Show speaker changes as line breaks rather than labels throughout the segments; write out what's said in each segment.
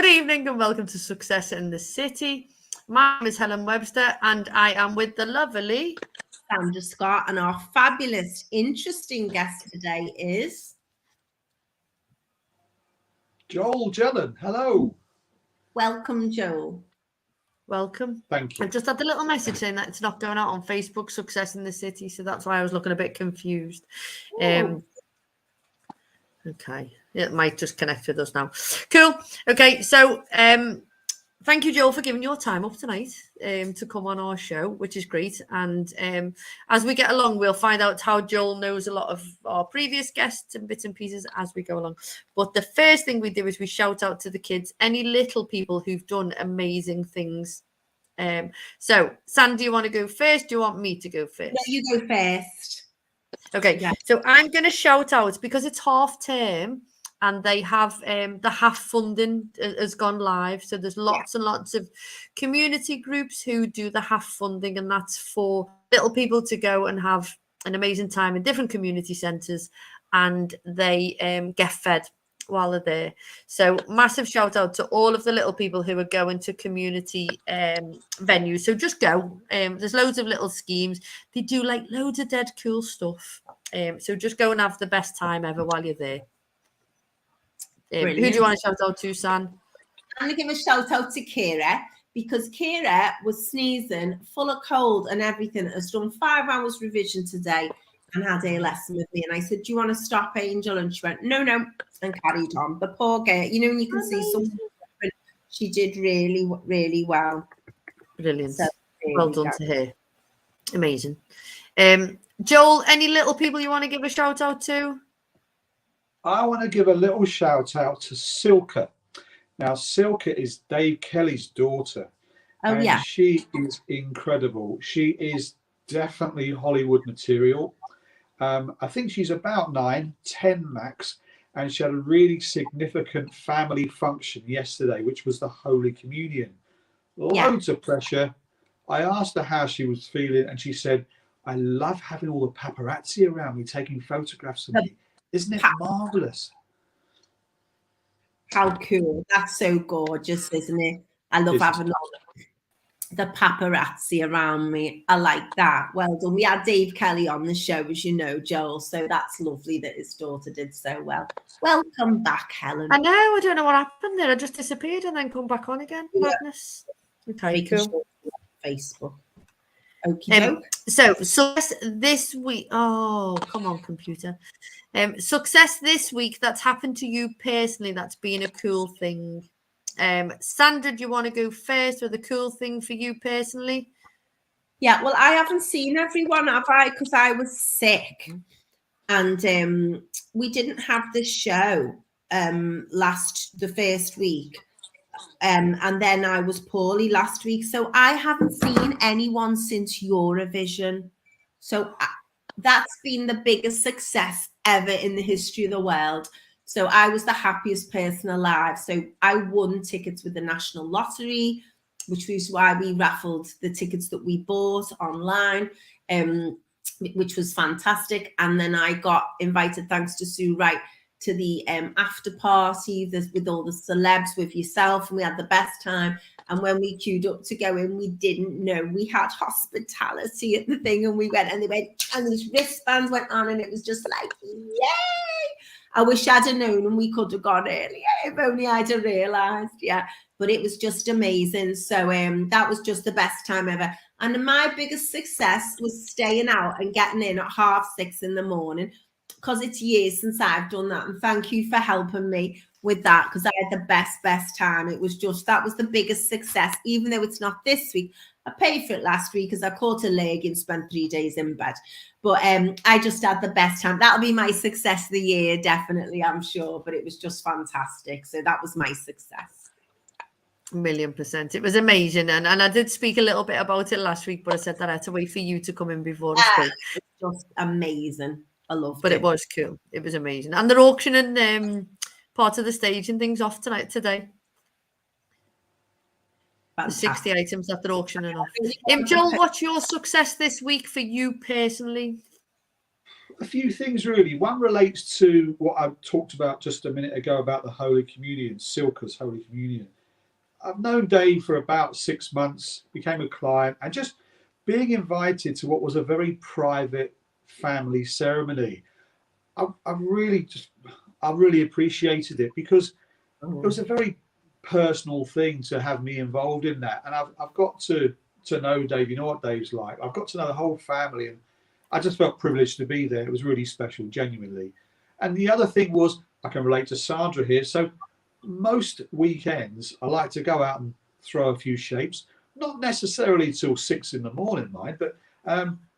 Good evening and welcome to Success in the City. My name is Helen Webster and I am with the lovely
Sandra Scott, and our fabulous, interesting guest today is
Joel Jelen. Hello.
Welcome, Joel.
Welcome.
Thank you.
I've just had a little message saying that it's not going out on Facebook, Success in the City, so that's why I was looking a bit confused. Okay, it might just connect with us now. Cool. Okay, so thank you, Joel, for giving your time up tonight to come on our show, which is great. And as we get along, we'll find out how Joel knows a lot of our previous guests and bits and pieces as we go along. But the first thing we do is we shout out to the kids, any little people who've done amazing things. So, Sam, do you want to go first? Do you want me to go first?
No, you go first.
Okay, yeah. So I'm going to shout out because it's half term and they have the half funding has gone live. So there's lots and lots of community groups who do the half funding, and that's for little people to go and have an amazing time in different community centres, and they get fed while they're there. So massive shout out to all of the little people who are going to community venues. So just go. There's loads of little schemes. They do like loads of dead cool stuff. So just go and have the best time ever while you're there. Who do you want to shout out to, San?
I'm going to give a shout out to Kira, because Kira was sneezing, full of cold and everything. Has done 5 hours revision today and had a lesson with me. And I said, do you want to stop, Angel? And she went, no, and carried on. The poor girl, you know, when you can see something different, she did really, really well.
Brilliant. So, well done to her. Amazing. Joel, any little people you want to give a shout out to?
I want to give a little shout out to Silka. Now, Silka is Dave Kelly's daughter.
Oh, yeah.
She is incredible. She is definitely Hollywood material. I think she's about 9, 10 max, and she had a really significant family function yesterday, which was the Holy Communion. Loads of pressure. I asked her how she was feeling, and she said, I love having all the paparazzi around me taking photographs of me. Isn't it marvelous?
How cool. That's so gorgeous, isn't it? I love having all the paparazzi around me. I like that. Well done. We had Dave Kelly on the show, as you know, Joel. So that's lovely that his daughter did so well. Welcome back, Helen.
I know. I don't know what happened there. I just disappeared and then come back on again. Madness. Okay, cool.
Facebook. Okay.
So this week. Oh, come on, computer. Success this week that's happened to you personally. That's been a cool thing. Sandra, do you want to go first with a cool thing for you personally?
Yeah, well, I haven't seen everyone, have I? Because I was sick, and we didn't have this show the first week, and then I was poorly last week, so I haven't seen anyone since Eurovision. So that's been the biggest success ever in the history of the world. So I was the happiest person alive. So I won tickets with the National Lottery, which was why we raffled the tickets that we bought online, which was fantastic. And then I got invited, thanks to Sue Wright, to the after party with all the celebs, with yourself, and we had the best time. And when we queued up to go in, we didn't know we had hospitality at the thing, and we went, and they went, and these wristbands went on, and it was just like, yay! I wish I'd have known and we could have gone earlier, if only I'd have realised. Yeah, but it was just amazing. So that was just the best time ever. And my biggest success was staying out and getting in at 6:30 in the morning, because it's years since I've done that. And thank you for helping me with that, because I had the best time. It was just, that was the biggest success, even though it's not this week. I paid for it last week because I caught a leg and spent 3 days in bed. But I just had the best time. That'll be my success of the year, definitely, I'm sure. But it was just fantastic. So that was my success.
1,000,000%. It was amazing. And I did speak a little bit about it last week, but I said that I had to wait for you to come in before I spoke.
It was just amazing. I loved it.
But it was cool. It was amazing. And they're auctioning part of the stage and things off today. Fantastic. 60 items that they're auctioning off. Joel, what's your success this week for you personally?
a few things really. One relates to what I talked about just a minute ago about the Holy Communion, Silka's Holy Communion. I've known Dave for about 6 months, became a client, and just being invited to what was a very private family ceremony, I really appreciated it, because it was a very personal thing to have me involved in that. And I've got to know Dave. You know what Dave's like. I've got to know the whole family, and I just felt privileged to be there. It was really special, genuinely. And the other thing was, I can relate to Sandra here. So most weekends, I like to go out and throw a few shapes, not necessarily till 6 in the morning, mind, but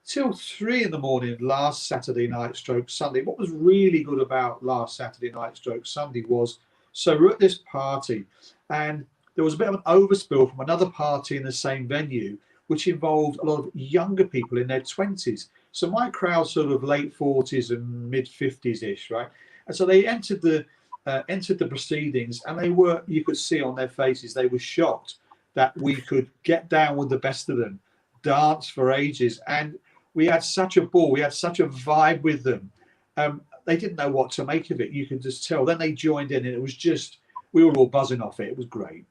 till 3 in the morning last Saturday night stroke Sunday. What was really good about last Saturday night stroke Sunday was, so we're at this party, and there was a bit of an overspill from another party in the same venue, which involved a lot of younger people in their 20s. So my crowd sort of late 40s and mid 50s ish, right? And so they entered the proceedings, and they were, you could see on their faces, they were shocked that we could get down with the best of them, dance for ages, and we had such a ball, we had such a vibe with them. They didn't know what to make of it. You could just tell. Then they joined in, and it was just, we were all buzzing off it. It was great.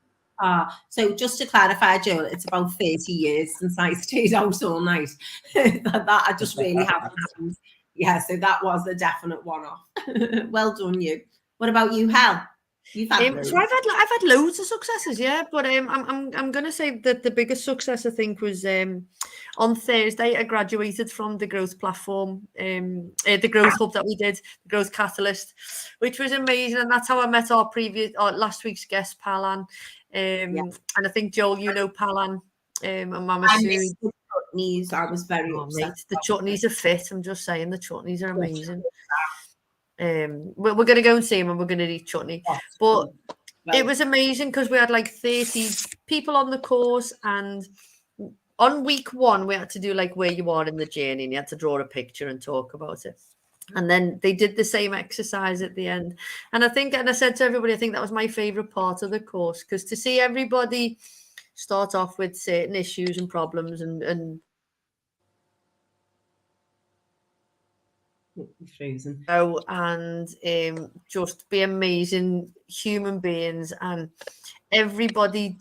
So just to clarify, Joel, it's about 30 years since I stayed out all night. that I just really haven't happened. Yeah, so that was a definite one-off. Well done, you. What about you, Hel? You've had
so I've had loads of successes, yeah. But I'm gonna say that the biggest success, I think, was on Thursday. I graduated from the growth platform, the growth hub that we did, the growth catalyst, which was amazing. And that's how I met our last week's guest, Palan. And I think, Joel, you know Palan, and Mama Sue.
Chutneys. I was very upset.
Mate, the chutneys are fit. I'm just saying, the chutneys are amazing. We're going to go and see him, and we're going to eat chutney. But it was amazing, because we had like 30 people on the course, and on week 1 we had to do like where you are in the journey, and you had to draw a picture and talk about it. And then they did the same exercise at the end. And I think, and I said to everybody, I think that was my favorite part of the course, because to see everybody start off with certain issues and problems and
frozen.
And just be amazing human beings, and everybody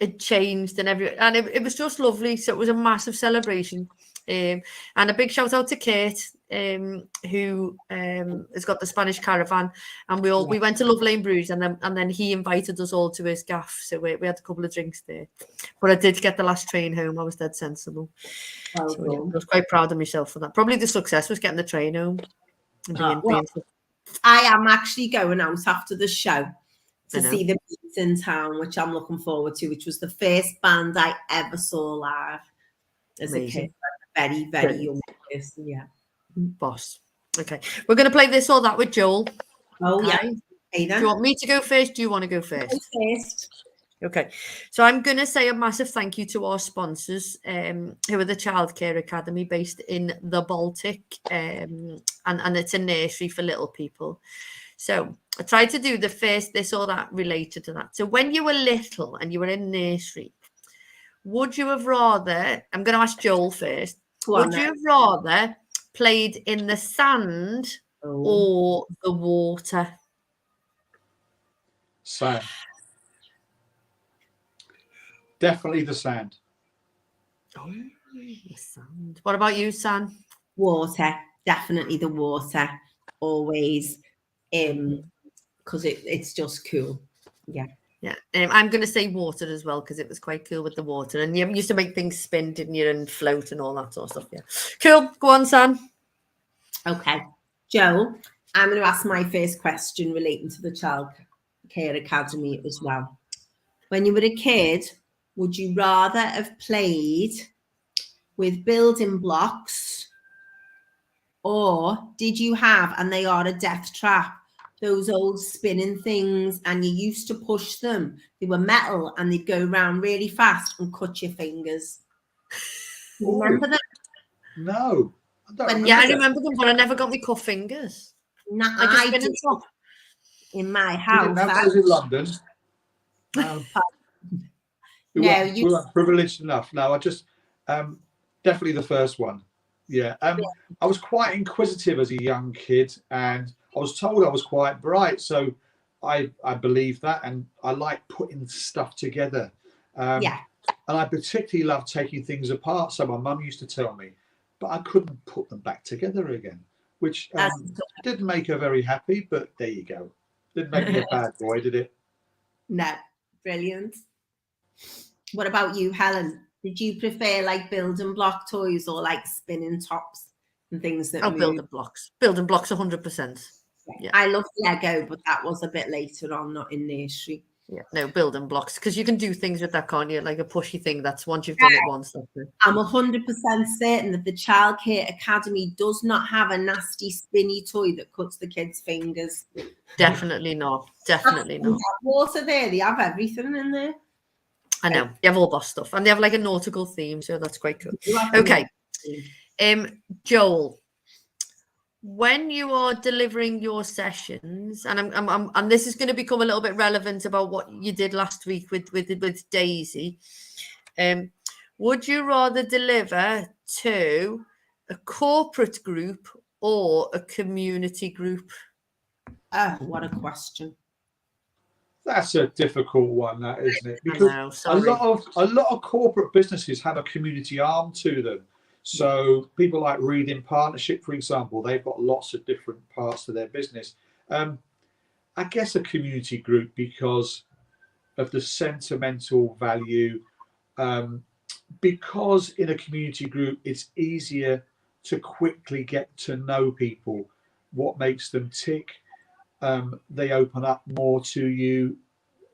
had changed, and it was just lovely. So it was a massive celebration. And a big shout out to Kate, who has got the Spanish Caravan, and we went to Love Lane Brews, and then he invited us all to his gaff, so we had a couple of drinks there. But I did get the last train home. I was dead sensible. So yeah, I was quite proud of myself for that. Probably the success was getting the train home.
I am actually going out after the show to see the Beats in town, which I'm looking forward to, which was the first band I ever saw live as a kid. Very, very young person, yeah.
Boss. Okay. We're going to play this or that with Joel.
Oh, yeah.
Okay, do you want me to go first? Do you want to go first?
First.
Okay. So I'm going to say a massive thank you to our sponsors, who are the Childcare Academy based in the Baltic, and it's a nursery for little people. So I tried to do the first this or that related to that. So when you were little and you were in nursery, would you have rather, I'm going to ask Joel first, would you have rather played in the sand or the water?
Sand. Definitely the sand.
Oh, the sand. What about you, San?
Water. Definitely the water. Always. Because it's just cool. Yeah.
Yeah, I'm going to say water as well, because it was quite cool with the water, and you used to make things spin, didn't you, and float and all that sort of stuff. Yeah, cool. Go on, Sam.
Okay, Joel, I'm going to ask my first question relating to the Childcare Academy as well. When you were a kid, would you rather have played with building blocks, or did you have, and they are a death trap, those old spinning things, and you used to push them? They were metal, and they'd go around really fast and cut your fingers. You remember that?
No.
I remember them, but I never got my cut fingers.
No,
like a spinning top.
In my house.
You didn't have those in London. No. We weren't privileged enough. No, I just definitely the first one. Yeah. I was quite inquisitive as a young kid, and I was told I was quite bright. So I believe that, and I like putting stuff together.
Yeah.
And I particularly love taking things apart. So my mum used to tell me, but I couldn't put them back together again, which didn't make her very happy. But there you go. Didn't make me a bad boy, did it?
No, brilliant. What about you, Helen? Did you prefer like building block toys or like spinning tops and things that move?
Building blocks. Building blocks 100%. Yeah.
I love Lego, but that was a bit later on, not in nursery.
Yeah, no, building blocks, because you can do things with that, can't you? Like a pushy thing. That's once you've done it once. That's it.
I'm 100% certain that the Childcare Academy does not have a nasty spinny toy that cuts the kids' fingers.
Definitely not. Definitely not.
Water there, they have everything in there.
I know. They have all that stuff, and they have like a nautical theme, so that's quite cool. Okay, Joel, when you are delivering your sessions, and and this is going to become a little bit relevant about what you did last week with Daisy. Would you rather deliver to a corporate group or a community group?
Oh, what a question!
That's a difficult one, that isn't it? Because a lot of corporate businesses have a community arm to them. So people like Reading Partnership, for example, they've got lots of different parts to their business. I guess a community group because of the sentimental value. Because in a community group, it's easier to quickly get to know people, what makes them tick. They open up more to you.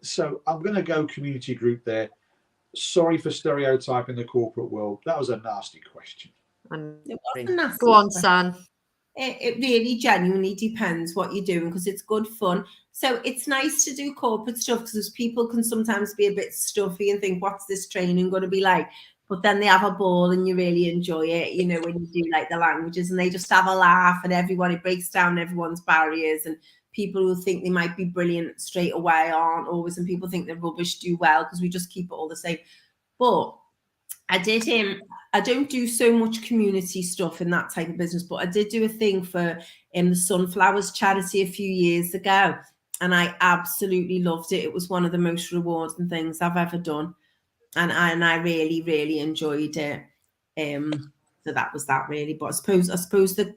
So I'm going to go community group there. Sorry for stereotyping the corporate world. That was a nasty question.
It was a nasty
Go on, San.
It really genuinely depends what you're doing because it's good fun. So it's nice to do corporate stuff because people can sometimes be a bit stuffy and think, what's this training going to be like? But then they have a ball and you really enjoy it, you know, when you do like the languages and they just have a laugh and it breaks down everyone's barriers, and people who think they might be brilliant straight away aren't always, and people think they're rubbish do well because we just keep it all the same. But I don't do so much community stuff in that type of business, but I did do a thing for the Sunflowers charity a few years ago, and I absolutely loved it. It was one of the most rewarding things I've ever done, and I really, really enjoyed it. So that was that really. But I suppose the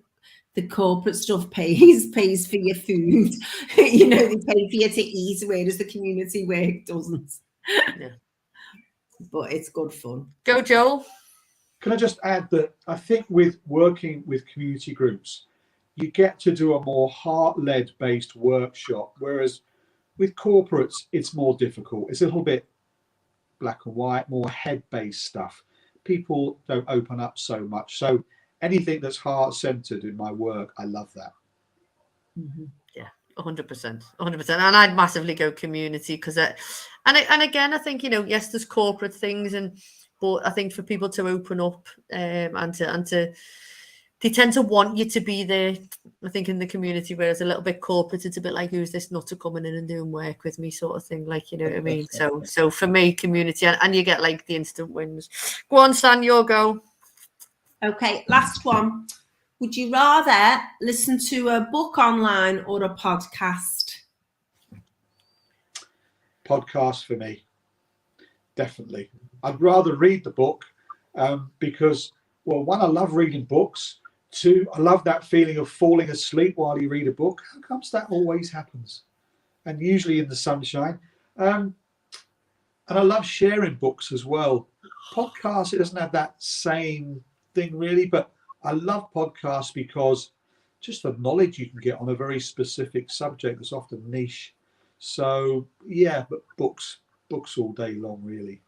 corporate stuff pays for your food. You know, they pay for you to eat, whereas the community work doesn't.
Yeah.
But it's good fun.
Go, Joel.
Can I just add that I think with working with community groups, you get to do a more heart-led based workshop, whereas with corporates, it's more difficult. It's a little bit black and white, more head-based stuff. People don't open up so much. So anything that's heart-centered in my work, I love that.
Mm-hmm. 100%. And I'd massively go community because and again, I think, you know, yes, there's corporate things, but I think for people to open up and to they tend to want you to be there. I think in the community, whereas a little bit corporate, it's a bit like, who's this nutter coming in and doing work with me sort of thing, like, you know what I mean? So for me, community, and you get like the instant wins. Go on, Stan, your go.
Okay, last one. Would you rather listen to a book online or a podcast?
Podcast for me, definitely. I'd rather read the book because, well, one, I love reading books. Two, I love that feeling of falling asleep while you read a book. How comes that always happens? And usually in the sunshine. And I love sharing books as well. Podcasts, it doesn't have that same thing really, but I love podcasts because just the knowledge you can get on a very specific subject that's often niche. So yeah, but books all day long, really.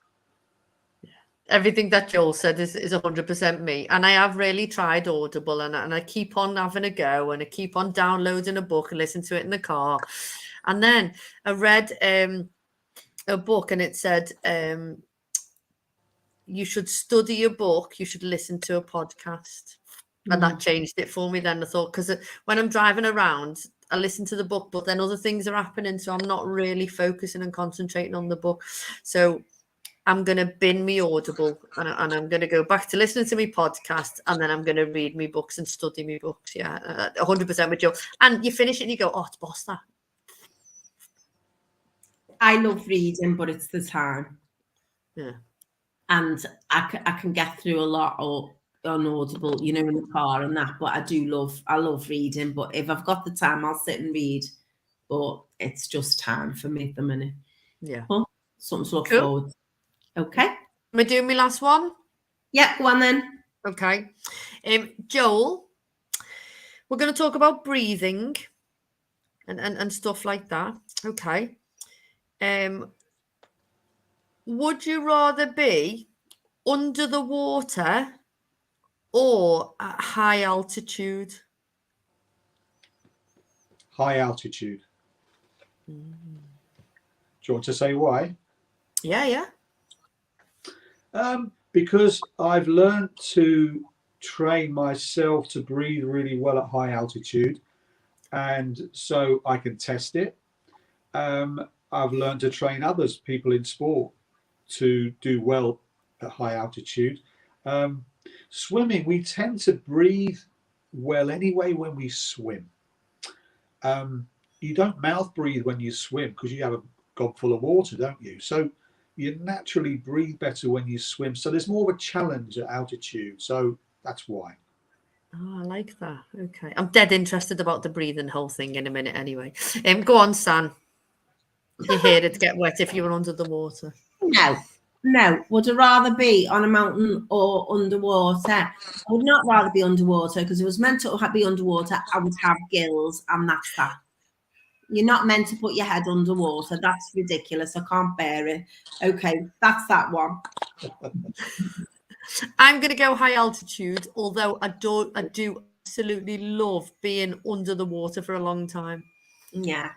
Everything that Joel said is 100% me. And I have really tried Audible, and I keep on having a go, and I keep on downloading a book and listen to it in the car. And then I read a book, and it said you should study a book, you should listen to a podcast. And that changed it for me then. I thought, because when I'm driving around, I listen to the book, but then other things are happening, so I'm not really focusing and concentrating on the book. So I'm going to bin me Audible and I'm going to go back to listening to my podcast, and then I'm going to read me books and study me books. Yeah, 100% with Joe. And you finish it and you go, oh, it's boss that.
I love reading, but it's the time.
Yeah.
And I can get through a lot on Audible, you know, in the car and that. But I love reading. But if I've got the time, I'll sit and read. But it's just time for me at the minute.
Yeah.
Well, something to look
Cool.
forward to. Okay.
Am I doing my last one?
Yeah, go on then.
Okay. Joel, we're going to talk about breathing and stuff like that. Okay. Would you rather be under the water or at high altitude?
High altitude. Do you want to say why?
Yeah.
Because I've learned to train myself to breathe really well at high altitude, and so I can test it. I've learned to train others, people in sport, to do well at high altitude. Swimming, we tend to breathe well anyway when we swim. You don't mouth breathe when you swim because you have a gob full of water, don't you? So you naturally breathe better when you swim. So there's more of a challenge at altitude. So that's why.
Oh, I like that. Okay. I'm dead interested about the breathing whole thing in a minute anyway. Go on, San. Your hair would get wet if you were under the water.
No. Would I rather be on a mountain or underwater? I would not rather be underwater, because if it was meant to be underwater, I would have gills, and that's that. You're not meant to put your head underwater. That's ridiculous. I can't bear it. Okay, that's that one.
I'm going to go high altitude, although I do absolutely love being under the water for a long time.
Yeah.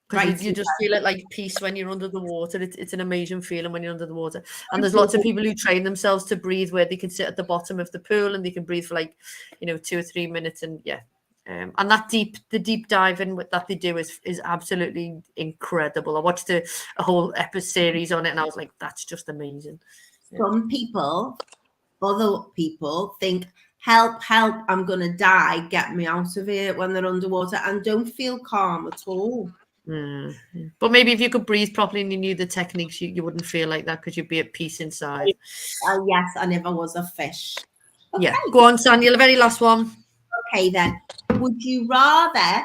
Because you just feel it like peace when you're under the water. It's an amazing feeling when you're under the water. And there's lots of people who train themselves to breathe where they can sit at the bottom of the pool and they can breathe for 2 or 3 minutes. And yeah. And the deep diving that they do is absolutely incredible. I watched a whole series on it and I was like, that's just amazing.
Some people, other people think, help, I'm going to die, get me out of here, when they're underwater, and don't feel calm at all.
But maybe if you could breathe properly and you knew the techniques, you wouldn't feel like that because you'd be at peace inside.
Yes, I never was a fish.
Okay. Yeah, go on, Sanya, the very last one.
Okay, then. Would you rather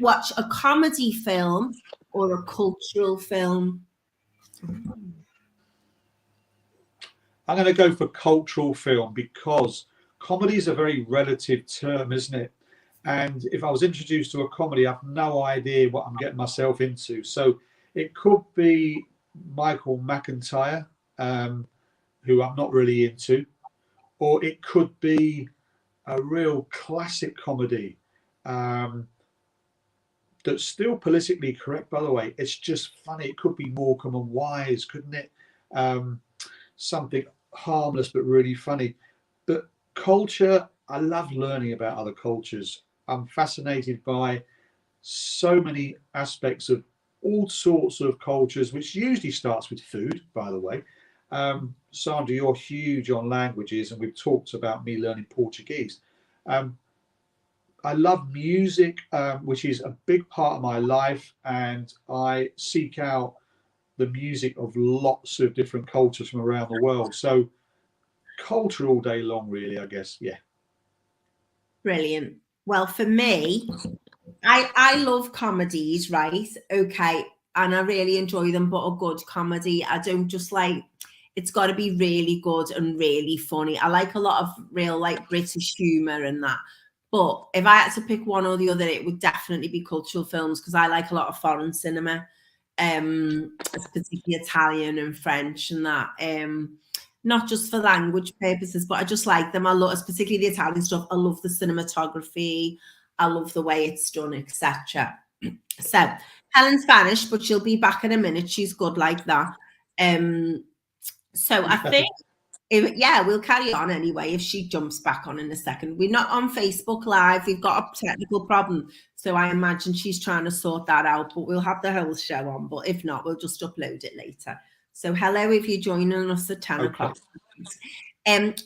watch a comedy film or a cultural film?
I'm going to go for cultural film because comedy is a very relative term, isn't it? And if I was introduced to a comedy, I have no idea what I'm getting myself into. So it could be Michael McIntyre, who I'm not really into, or it could be a real classic comedy that's still politically correct, by the way. It's just funny. It could be Morecambe and Wise, couldn't it? Something harmless but really funny. But culture, I love learning about other cultures. I'm fascinated by so many aspects of all sorts of cultures, which usually starts with food, by the way. Sandra, you're huge on languages, and we've talked about me learning Portuguese. I love music, which is a big part of my life, and I seek out the music of lots of different cultures from around the world. So culture all day long, really, I guess. Yeah.
Brilliant. Well, for me, I love comedies, right? Okay. And I really enjoy them, but a good comedy. I don't just like, it's got to be really good and really funny. I like a lot of real British humor and that. But if I had to pick one or the other, it would definitely be cultural films, because I like a lot of foreign cinema, particularly Italian and French and that. Not just for language purposes, but I just like them. I love, particularly the Italian stuff. I love the cinematography. I love the way it's done, etc. So Helen's vanished, but she'll be back in a minute. She's good like that. So I think, we'll carry on anyway if she jumps back on in a second. We're not on Facebook Live. We've got a technical problem. So I imagine she's trying to sort that out, but we'll have the whole show on. But if not, we'll just upload it later. So hello if you're joining us at 10
Okay.
o'clock.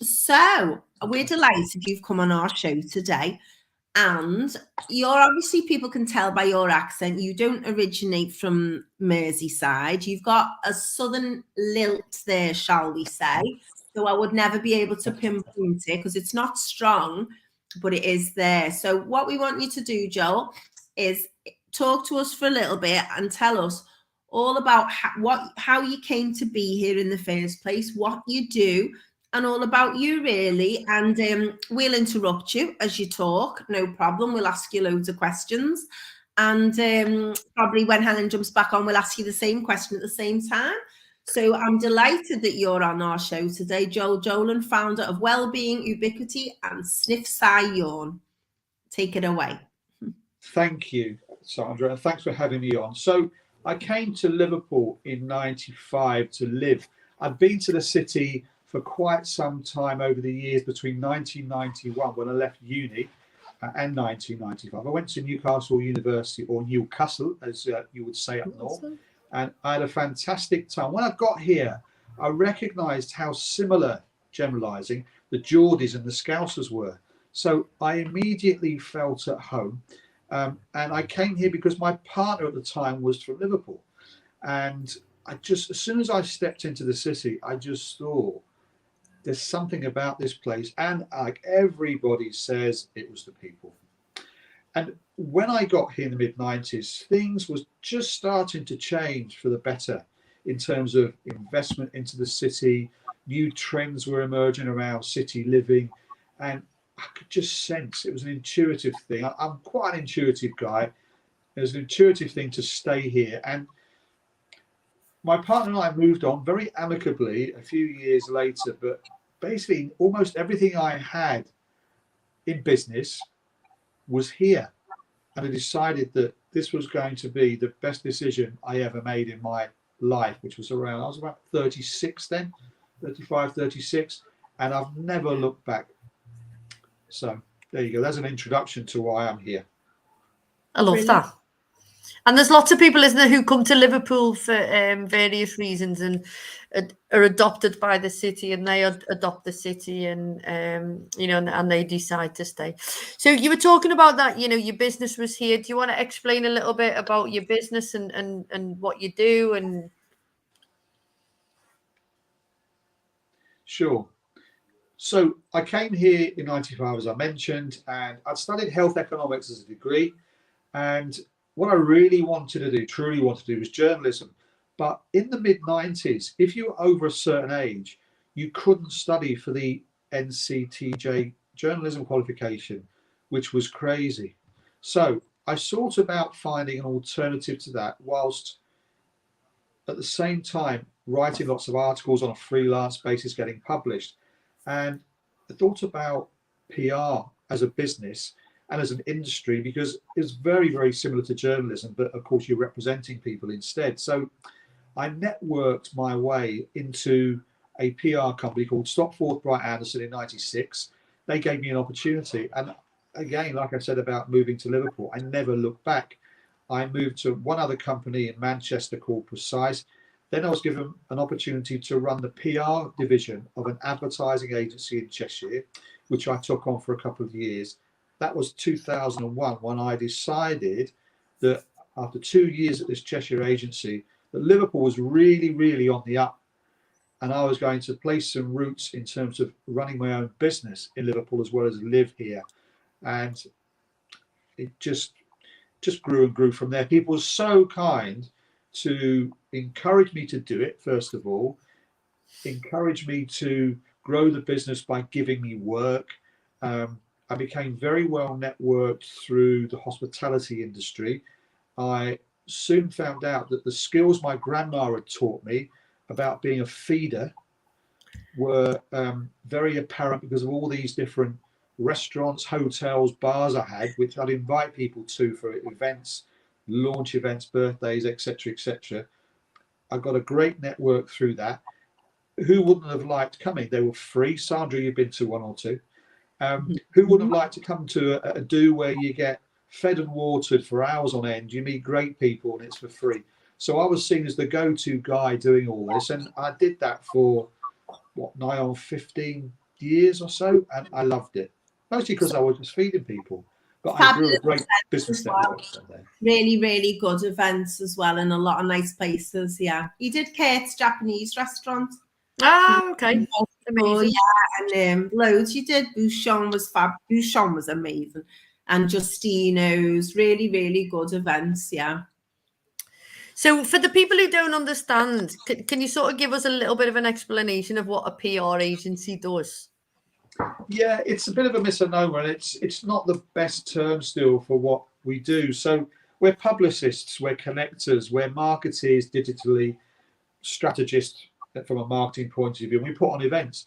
So we're delighted you've come on our show today. And you're obviously, people can tell by your accent, you don't originate from Merseyside. You've got a southern lilt there, shall we say. So I would never be able to pinpoint it because it's not strong, but it is there. So what we want you to do, Joel, is talk to us for a little bit and tell us all about how you came to be here in the first place, what you do, and all about you, really. And we'll interrupt you as you talk, no problem. We'll ask you loads of questions. And probably when Helen jumps back on, we'll ask you the same question at the same time. So I'm delighted that you're on our show today, Joel Jelen, founder of Wellbeing, Ubiquity and Sniff Sigh Yawn. Take it away.
Thank you, Sandra, and thanks for having me on. So I came to Liverpool in '95 to live. I'd been to the city for quite some time over the years, between 1991, when I left uni, and 1995. I went to Newcastle University, or Newcastle, as you would say up north, and I had a fantastic time. When I got here, I recognised how similar, generalising, the Geordies and the Scousers were. So I immediately felt at home. And I came here because my partner at the time was from Liverpool. And as soon as I stepped into the city, I just thought, there's something about this place. And like everybody says, it was the people. And when I got here in the mid-90s, things was just starting to change for the better in terms of investment into the city. New trends were emerging around city living. And I could just sense it was an intuitive thing. I'm quite an intuitive guy. It was an intuitive thing to stay here. And my partner and I moved on very amicably a few years later, but basically almost everything I had in business was here. And I decided that this was going to be the best decision I ever made in my life, which was I was about 36 then, 35, 36, and I've never looked back. So there you go. That's an introduction to why I'm here.
I love that. And there's lots of people, isn't there, who come to Liverpool for various reasons and are adopted by the city, and they adopt the city, and and they decide to stay. So you were talking about that, your business was here. Do you want to explain a little bit about your business and what you do? And
Sure. So I came here in '95, as I mentioned, and I'd studied health economics as a degree. And what I really wanted to do, truly wanted to do, was journalism. But in the mid-90s, if you were over a certain age, you couldn't study for the NCTJ journalism qualification, which was crazy. So I sought about finding an alternative to that, whilst at the same time writing lots of articles on a freelance basis, getting published. And I thought about PR as a business and as an industry, because it's very, very similar to journalism, but of course you're representing people instead. So I networked my way into a PR company called Stopforth Bright Anderson in '96. They gave me an opportunity. And again, like I said about moving to Liverpool, I never looked back. I moved to one other company in Manchester called Precise. Then I was given an opportunity to run the PR division of an advertising agency in Cheshire, which I took on for a couple of years. That was 2001, when I decided that after 2 years at this Cheshire agency, that Liverpool was really, really on the up. And I was going to place some roots in terms of running my own business in Liverpool as well as live here. And it just grew and grew from there. People were so kind to encourage me to do it, first of all, encourage me to grow the business by giving me work. I became very well networked through the hospitality industry. I soon found out that the skills my grandma had taught me about being a feeder were very apparent because of all these different restaurants, hotels, bars I had, which I'd invite people to for events, launch events, birthdays, etc., etc. I got a great network through that. Who wouldn't have liked coming? They were free. Sandra, you've been to one or two. Who wouldn't have liked to come to a do where you get fed and watered for hours on end? You meet great people and it's for free. So I was seen as the go-to guy doing all this, and I did that for what, nigh on 15 years or so, and I loved it. Mostly because I was just feeding people, but I grew a great business network from there.
Really, really good events as well in a lot of nice places. Yeah, he did Kate's Japanese restaurant.
Oh, okay. Amazing.
Yeah, and loads. You did. Bouchon was fab. Bouchon was amazing, and Justino's. Really, really good events. Yeah.
So for the people who don't understand, can you sort of give us a little bit of an explanation of what a PR agency does?
Yeah, it's a bit of a misnomer, and it's not the best term still for what we do. So we're publicists, we're connectors, we're marketeers digitally, strategists from a marketing point of view, and we put on events.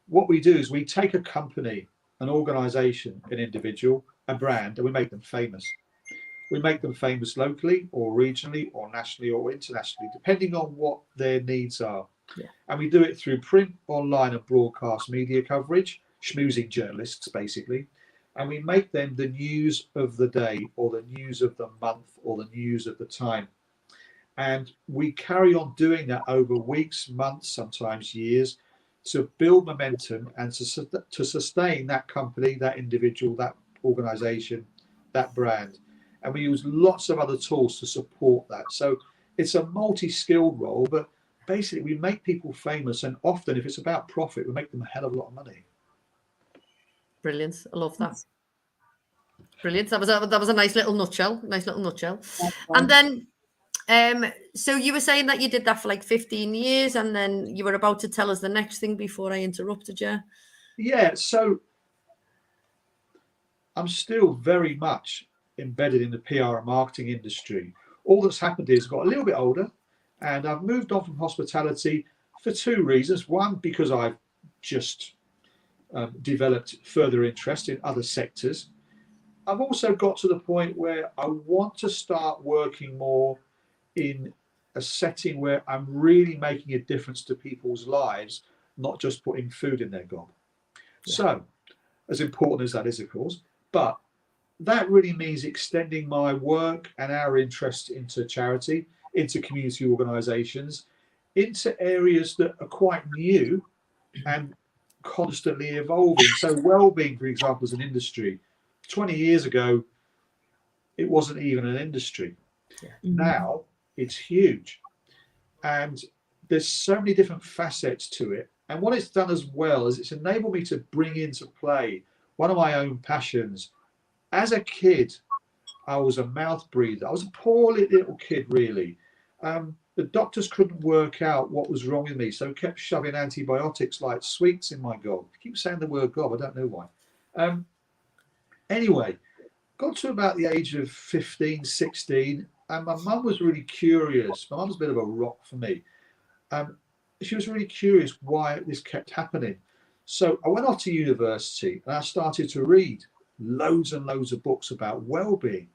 What we do is we take a company, an organization, an individual, a brand, and we make them famous. We make them famous locally or regionally or nationally or internationally, depending on what their needs are.
Yeah.
And we do it through print, online, and broadcast media coverage, schmoozing journalists, basically. And we make them the news of the day or the news of the month or the news of the time. And we carry on doing that over weeks, months, sometimes years, to build momentum and to sustain that company, that individual, that organization, that brand. And we use lots of other tools to support that. So it's a multi-skilled role, but basically we make people famous, and often if it's about profit, we make them a hell of a lot of money.
Brilliant. I love that. Brilliant. That was a nice little nutshell. And then so you were saying that you did that for like 15 years, and then you were about to tell us the next thing before I interrupted you.
Yeah, so I'm still very much embedded in the PR and marketing industry. All that's happened is I got a little bit older, and I've moved on from hospitality for two reasons. One, because I've just developed further interest in other sectors. I've also got to the point where I want to start working more in a setting where I'm really making a difference to people's lives, not just putting food in their gob. Yeah. So, as important as that is, of course, but that really means extending my work and our interest into charity, into community organisations, into areas that are quite new and constantly evolving. So well-being, for example, as an industry, 20 years ago, it wasn't even an industry.
Yeah.
Now it's huge. And there's so many different facets to it. And what it's done as well is it's enabled me to bring into play one of my own passions. As a kid, I was a mouth breather. I was a poor little kid, really. The doctors couldn't work out what was wrong with me, so kept shoving antibiotics like sweets in my gob. I keep saying the word gob, I don't know why. Anyway, got to about the age of 15, 16, and my mum was really curious. My mum's a bit of a rock for me. She was really curious why this kept happening. So I went off to university and I started to read loads and loads of books about well-being.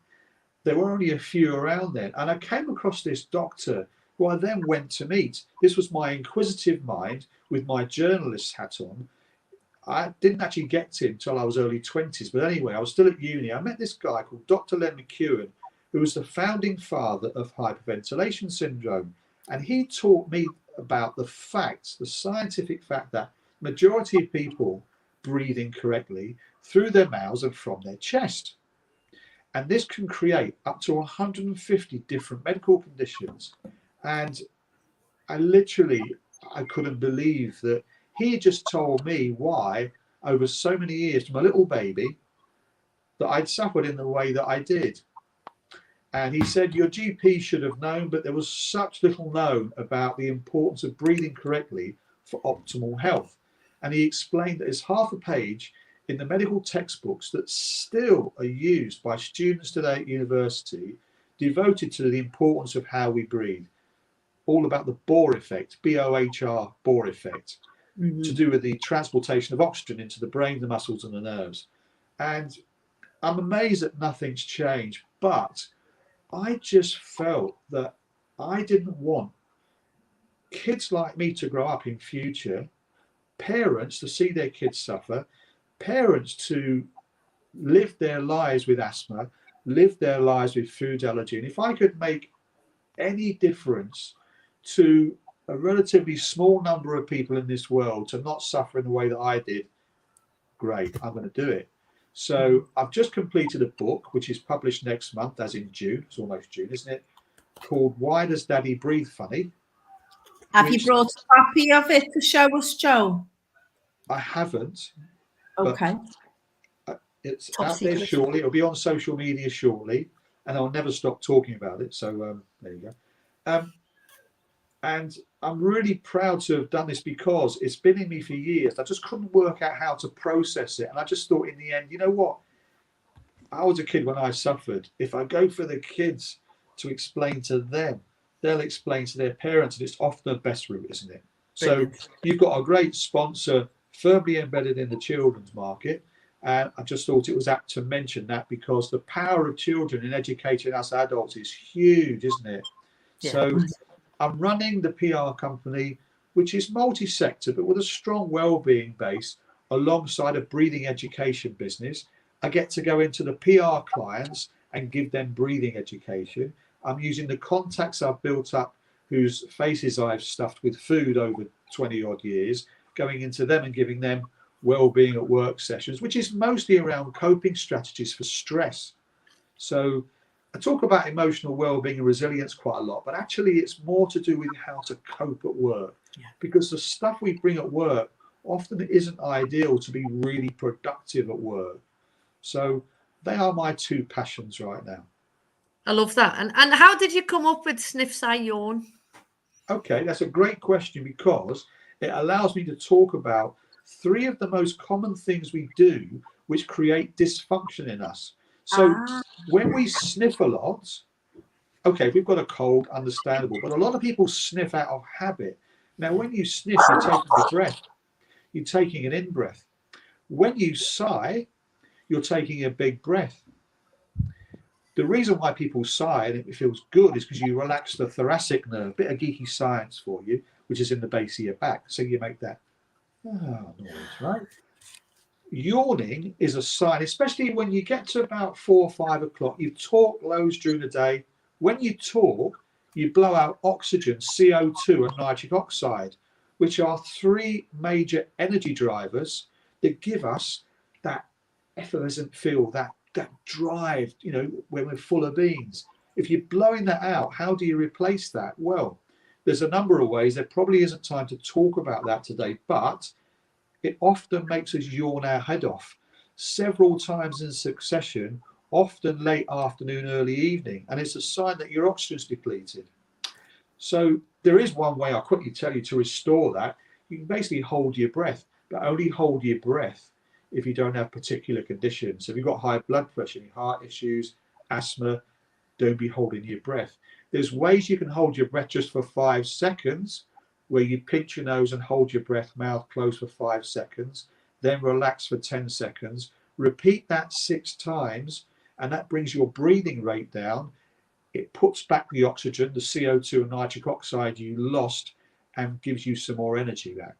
There were only a few around then. And I came across this doctor who I then went to meet. This was my inquisitive mind with my journalist's hat on. I didn't actually get to him until I was early 20s. But anyway, I was still at uni. I met this guy called Dr. Len McEwen, who was the founding father of hyperventilation syndrome. And he taught me about the facts, the scientific fact that majority of people breathe incorrectly through their mouths and from their chest. And this can create up to 150 different medical conditions. And I couldn't believe that he just told me why, over so many years, from a little baby, that I'd suffered in the way that I did. And he said, your GP should have known, but there was such little known about the importance of breathing correctly for optimal health. And he explained that there's half a page in the medical textbooks that still are used by students today at university, devoted to the importance of how we breathe. All about the Bohr effect, B-O-H-R, Bohr effect, to do with the transportation of oxygen into the brain, the muscles and the nerves. And I'm amazed that nothing's changed, but I just felt that I didn't want kids like me to grow up in future, parents to see their kids suffer, parents to live their lives with asthma, live their lives with food allergy. And if I could make any difference to a relatively small number of people in this world to not suffer in the way that I did, great, I'm going to do it. So I've just completed a book, which is published next month, as in June. It's almost June, isn't it? Called Why Does Daddy Breathe Funny?
Have you brought a copy of it to show us, Joel?
I haven't.
Okay.
It's
Top
out there
secret.
shortly. It'll be on social media shortly, and I'll never stop talking about it. So there you go. And I'm really proud to have done this because it's been in me for years. I just couldn't work out how to process it. And I just thought in the end, you know what? I was a kid when I suffered. If I go for the kids to explain to them, they'll explain to their parents. And it's often the best route, isn't it?
Brilliant.
So you've got a great sponsor firmly embedded in the children's market. And I just thought it was apt to mention that because the power of children in educating us adults is huge, isn't it?
Yeah.
So I'm running the PR company, which is multi-sector, but with a strong well-being base alongside a breathing education business. I get to go into the PR clients and give them breathing education. I'm using the contacts I've built up, whose faces I've stuffed with food over 20 odd years, going into them and giving them well-being at work sessions, which is mostly around coping strategies for stress. So I talk about emotional well-being and resilience quite a lot, but actually it's more to do with how to cope at work, because the stuff we bring at work often isn't ideal to be really productive at work. So they are my two passions right now.
I love that. And how did you come up with Sniff, Sigh, Yawn?
Okay, that's a great question because it allows me to talk about three of the most common things we do which create dysfunction in us. So when we sniff a lot, okay, if we've got a cold, understandable, but a lot of people sniff out of habit. Now, when you sniff, you're taking a breath. You're taking an in-breath. When you sigh, you're taking a big breath. The reason why people sigh and it feels good is because you relax the thoracic nerve, bit of geeky science for you, which is in the base of your back. So you make that noise, right? Yawning is a sign, especially when you get to about 4 or 5 o'clock. You talk loads during the day. When you talk, you blow out oxygen, CO2, and nitric oxide, which are three major energy drivers that give us that effervescent feel, that drive, you know, when we're full of beans. If you're blowing that out, how do you replace that? Well, there's a number of ways. There probably isn't time to talk about that today, but it often makes us yawn our head off several times in succession, often late afternoon, early evening, and it's a sign that your oxygen's depleted. So there is one way I'll quickly tell you to restore that. You can basically hold your breath, but only hold your breath if you don't have particular conditions. So if you've got high blood pressure, heart issues, asthma, don't be holding your breath. There's ways you can hold your breath just for 5 seconds, where you pinch your nose and hold your breath, mouth closed for 5 seconds, then relax for 10 seconds. Repeat that 6 times, and that brings your breathing rate down. It puts back the oxygen, the CO2 and nitric oxide you lost, and gives you some more energy back.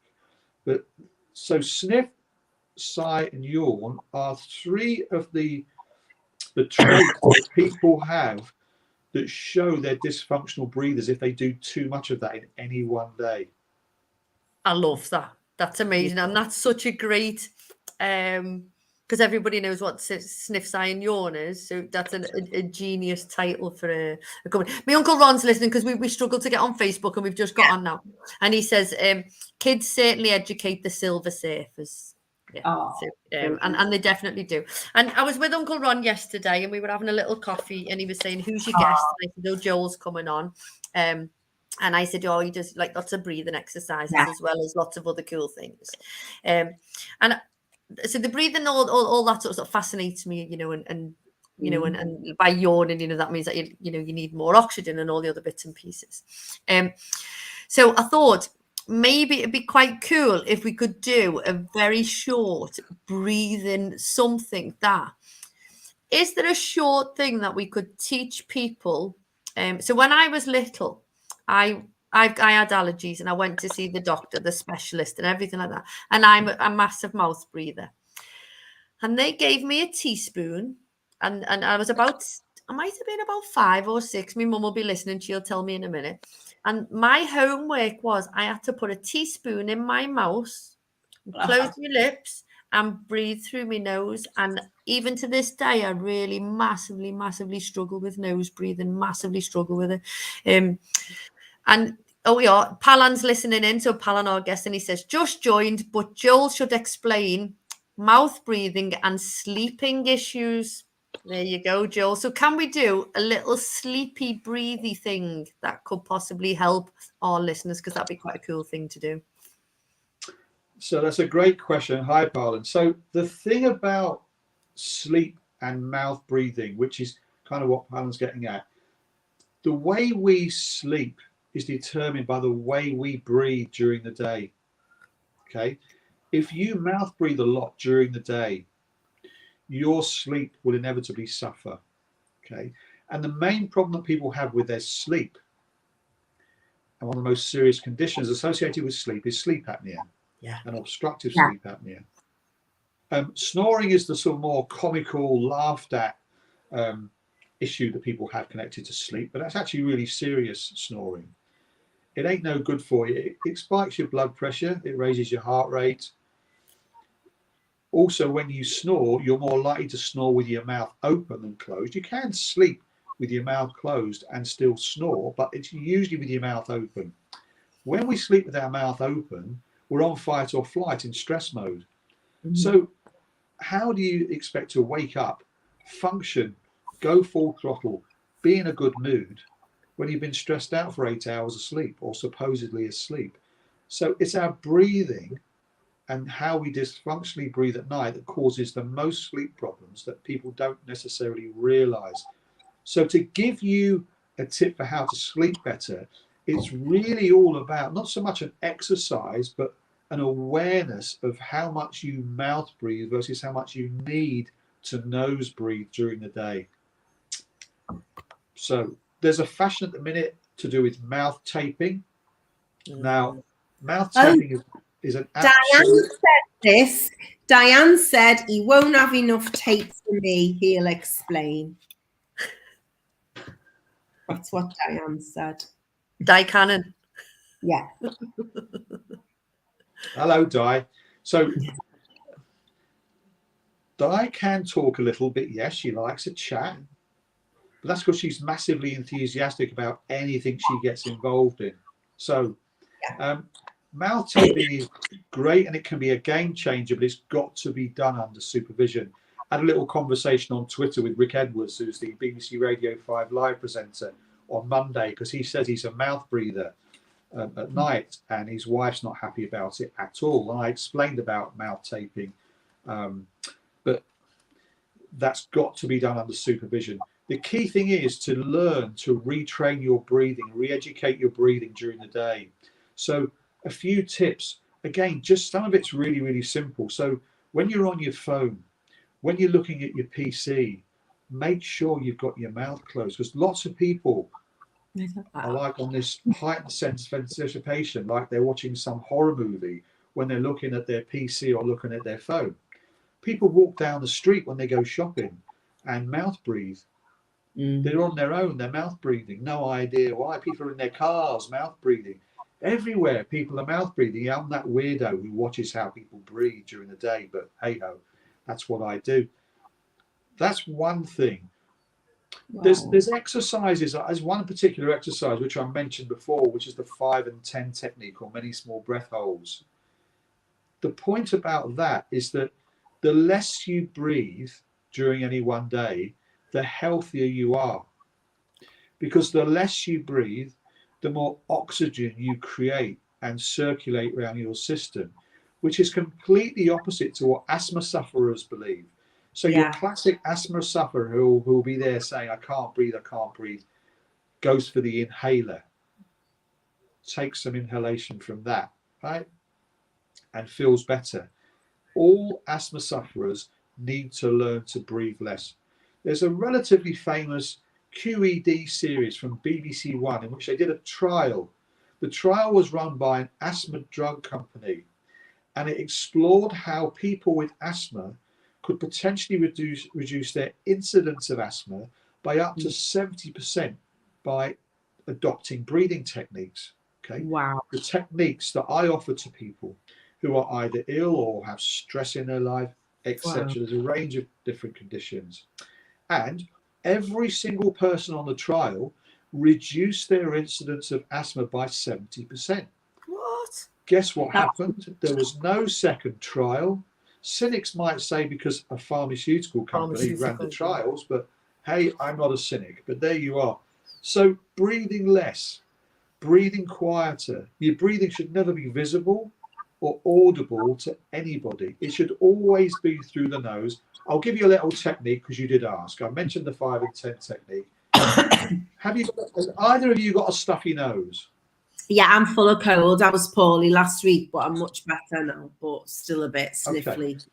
But so sniff, sigh, and yawn are three of the traits that people have that show they're dysfunctional breathers if they do too much of that in any one day.
I love that. That's amazing. And that's such a great, because everybody knows what Sniff, Sigh, and Yawn is. So that's a genius title for a company. My Uncle Ron's listening because we struggled to get on Facebook and we've just got on now. And he says, kids certainly educate the silver surfers. Yeah, and they definitely do. And I was with Uncle Ron yesterday and we were having a little coffee and he was saying, who's your guest? And I said, oh, Joel's coming on. And I said, oh, he does like lots of breathing exercises as well as lots of other cool things. And so the breathing, all that sort of fascinates me, you know, and you know, and by yawning, you know, that means that you need more oxygen and all the other bits and pieces. So I thought maybe it'd be quite cool if we could do a very short breathing something. Is there a short thing that we could teach people? So when I was little, I had allergies and I went to see the doctor, the specialist and everything like that. And I'm a massive mouth breather. And they gave me a teaspoon and I was about I might have been about 5 or 6. My mum will be listening. She'll tell me in a minute. And my homework was I had to put a teaspoon in my mouth, close my lips, and breathe through my nose. And even to this day, I really massively struggle with nose breathing, massively struggle with it. And oh yeah, Palan's listening in. So Palan, our guest, and he says, just joined, but Joel should explain mouth breathing and sleeping issues. There you go, Joel. So can we do a little sleepy breathy thing that could possibly help our listeners? Because that'd be quite a cool thing to do.
So that's a great question. Hi, Palan. So the thing about sleep and mouth breathing, which is kind of what Palan's getting at, the way we sleep is determined by the way we breathe during the day. Okay. If you mouth breathe a lot during the day, your sleep will inevitably suffer. Okay. And the main problem that people have with their sleep, and one of the most serious conditions associated with sleep, is sleep apnea.
Yeah.
And obstructive sleep apnea. Snoring is the sort of more comical, laughed at issue that people have connected to sleep, but that's actually really serious snoring. It ain't no good for you. It spikes your blood pressure. It raises your heart rate. Also, when you snore, you're more likely to snore with your mouth open than closed. You can sleep with your mouth closed and still snore, but it's usually with your mouth open. When we sleep with our mouth open, we're on fight or flight in stress mode. Mm-hmm. So how do you expect to wake up, function, go full throttle, be in a good mood when you've been stressed out for 8 hours asleep or supposedly asleep? So it's our breathing and how we dysfunctionally breathe at night that causes the most sleep problems that people don't necessarily realize. So to give you a tip for how to sleep better, it's really all about not so much an exercise, but an awareness of how much you mouth breathe versus how much you need to nose breathe during the day. So there's a fashion at the minute to do with mouth taping. Now, mouth taping is an absolute...
Diane said this. Diane said he won't have enough tape for me. He'll explain. That's what Diane said.
Di Cannon.
Yeah.
Hello, Di. So Di can talk a little bit. Yes, she likes a chat. But that's because she's massively enthusiastic about anything she gets involved in. So mouth taping is great and it can be a game changer, but it's got to be done under supervision. I had a little conversation on Twitter with Rick Edwards, who's the BBC Radio 5 live presenter, on Monday, because he says he's a mouth breather at night and his wife's not happy about it at all. And I explained about mouth taping, but that's got to be done under supervision. The key thing is to learn to retrain your breathing, re-educate your breathing during the day. So a few tips, again, just some of it's really, really simple. So when you're on your phone, when you're looking at your PC, make sure you've got your mouth closed, because lots of people are like on this heightened sense of anticipation, like they're watching some horror movie when they're looking at their PC or looking at their phone. People walk down the street when they go shopping and mouth breathe. They're on their own, they're mouth breathing. No idea why. People are in their cars, mouth breathing. Everywhere, people are mouth breathing. I'm that weirdo who watches how people breathe during the day, but hey ho, that's what I do. That's one thing. Wow. There's exercises. There's one particular exercise which I mentioned before, which is the 5 and 10 technique, or many small breath holds. The point about that is that the less you breathe during any one day, the healthier you are. Because the less you breathe, the more oxygen you create and circulate around your system, which is completely opposite to what asthma sufferers believe. So your classic asthma sufferer who will be there saying, I can't breathe, goes for the inhaler, takes some inhalation from that, right? And feels better. All asthma sufferers need to learn to breathe less. There's a relatively famous QED series from BBC One in which they did a trial. The trial was run by an asthma drug company, and it explored how people with asthma could potentially reduce their incidence of asthma by up to 70% by adopting breathing techniques. Okay.
Wow.
The techniques that I offer to people who are either ill or have stress in their life, etc.
Wow.
There's a range of different conditions. And every single person on the trial reduced their incidence of asthma by 70%.
What?
Guess what happened? There was no second trial. Cynics might say because a pharmaceutical company ran the trials, but hey, I'm not a cynic, but there you are. So breathing less, breathing quieter. Your breathing should never be visible or audible to anybody. It should always be through the nose. I'll give you a little technique because you did ask. I mentioned the 5 and 10 technique. Has either of you got a stuffy nose?
Yeah, I'm full of cold. I was poorly last week, but I'm much better now, but still a bit sniffly.
Okay.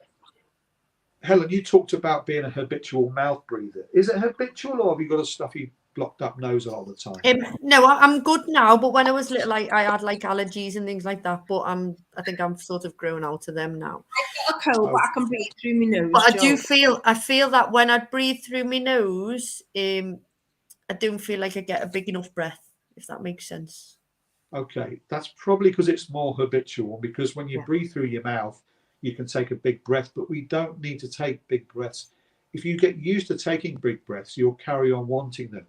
Helen, you talked about being a habitual mouth breather. Is it habitual, or have you got a stuffy, blocked up nose all the time?
No, I'm good now, but when I was little, I had like allergies and things like that. But I think I'm sort of grown out of them now.
I've got a cold, but I can breathe through my nose.
But I feel that when I breathe through my nose, I don't feel like I get a big enough breath, if that makes sense.
Okay, that's probably because it's more habitual, because when you breathe through your mouth, you can take a big breath, but we don't need to take big breaths. If you get used to taking big breaths, you'll carry on wanting them.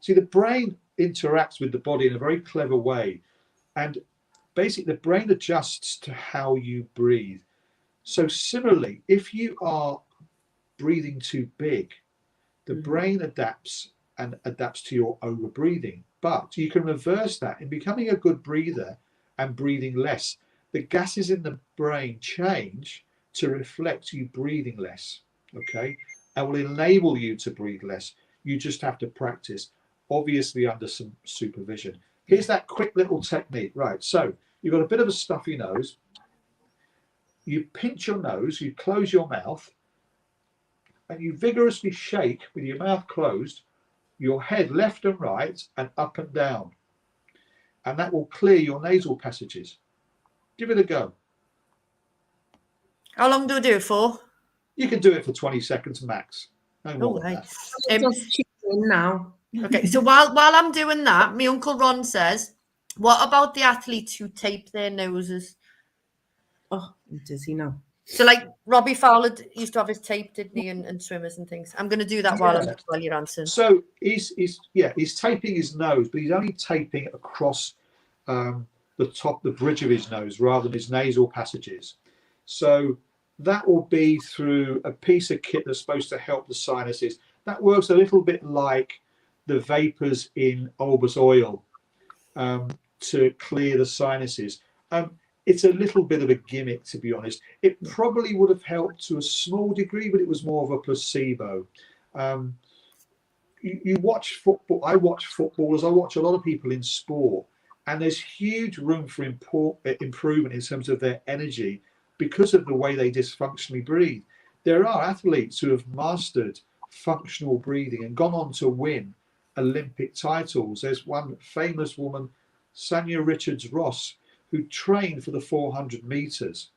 See, the brain interacts with the body in a very clever way, and basically the brain adjusts to how you breathe. So similarly, if you are breathing too big, the brain adapts to your over breathing. But you can reverse that in becoming a good breather and breathing less. The gases in the brain change to reflect you breathing less, okay? And will enable you to breathe less. You just have to practice, obviously under some supervision. Here's that quick little technique, right? So you've got a bit of a stuffy nose. You pinch your nose, you close your mouth, and you vigorously shake with your mouth closed your head left and right and up and down. And that will clear your nasal passages. Give it a go.
How long do I do it for?
You can do it for 20 seconds max. No more than that.
Now.
Okay, so while I'm doing that, my Uncle Ron says, what about the athletes who tape their noses?
Oh, does he know?
So like Robbie Fowler used to have his tape, didn't he, and swimmers and things. I'm going to do that while you're answering.
So he's taping his nose, but he's only taping across the bridge of his nose rather than his nasal passages. So that will be through a piece of kit that's supposed to help the sinuses. That works a little bit like the vapors in Olbas oil to clear the sinuses. It's a little bit of a gimmick, to be honest. It probably would have helped to a small degree, but it was more of a placebo. You watch football. I watch footballers. I watch a lot of people in sport, and there's huge room for improvement in terms of their energy because of the way they dysfunctionally breathe. There are athletes who have mastered functional breathing and gone on to win Olympic titles. There's one famous woman, Sanya Richards-Ross, who trained for the 400 meters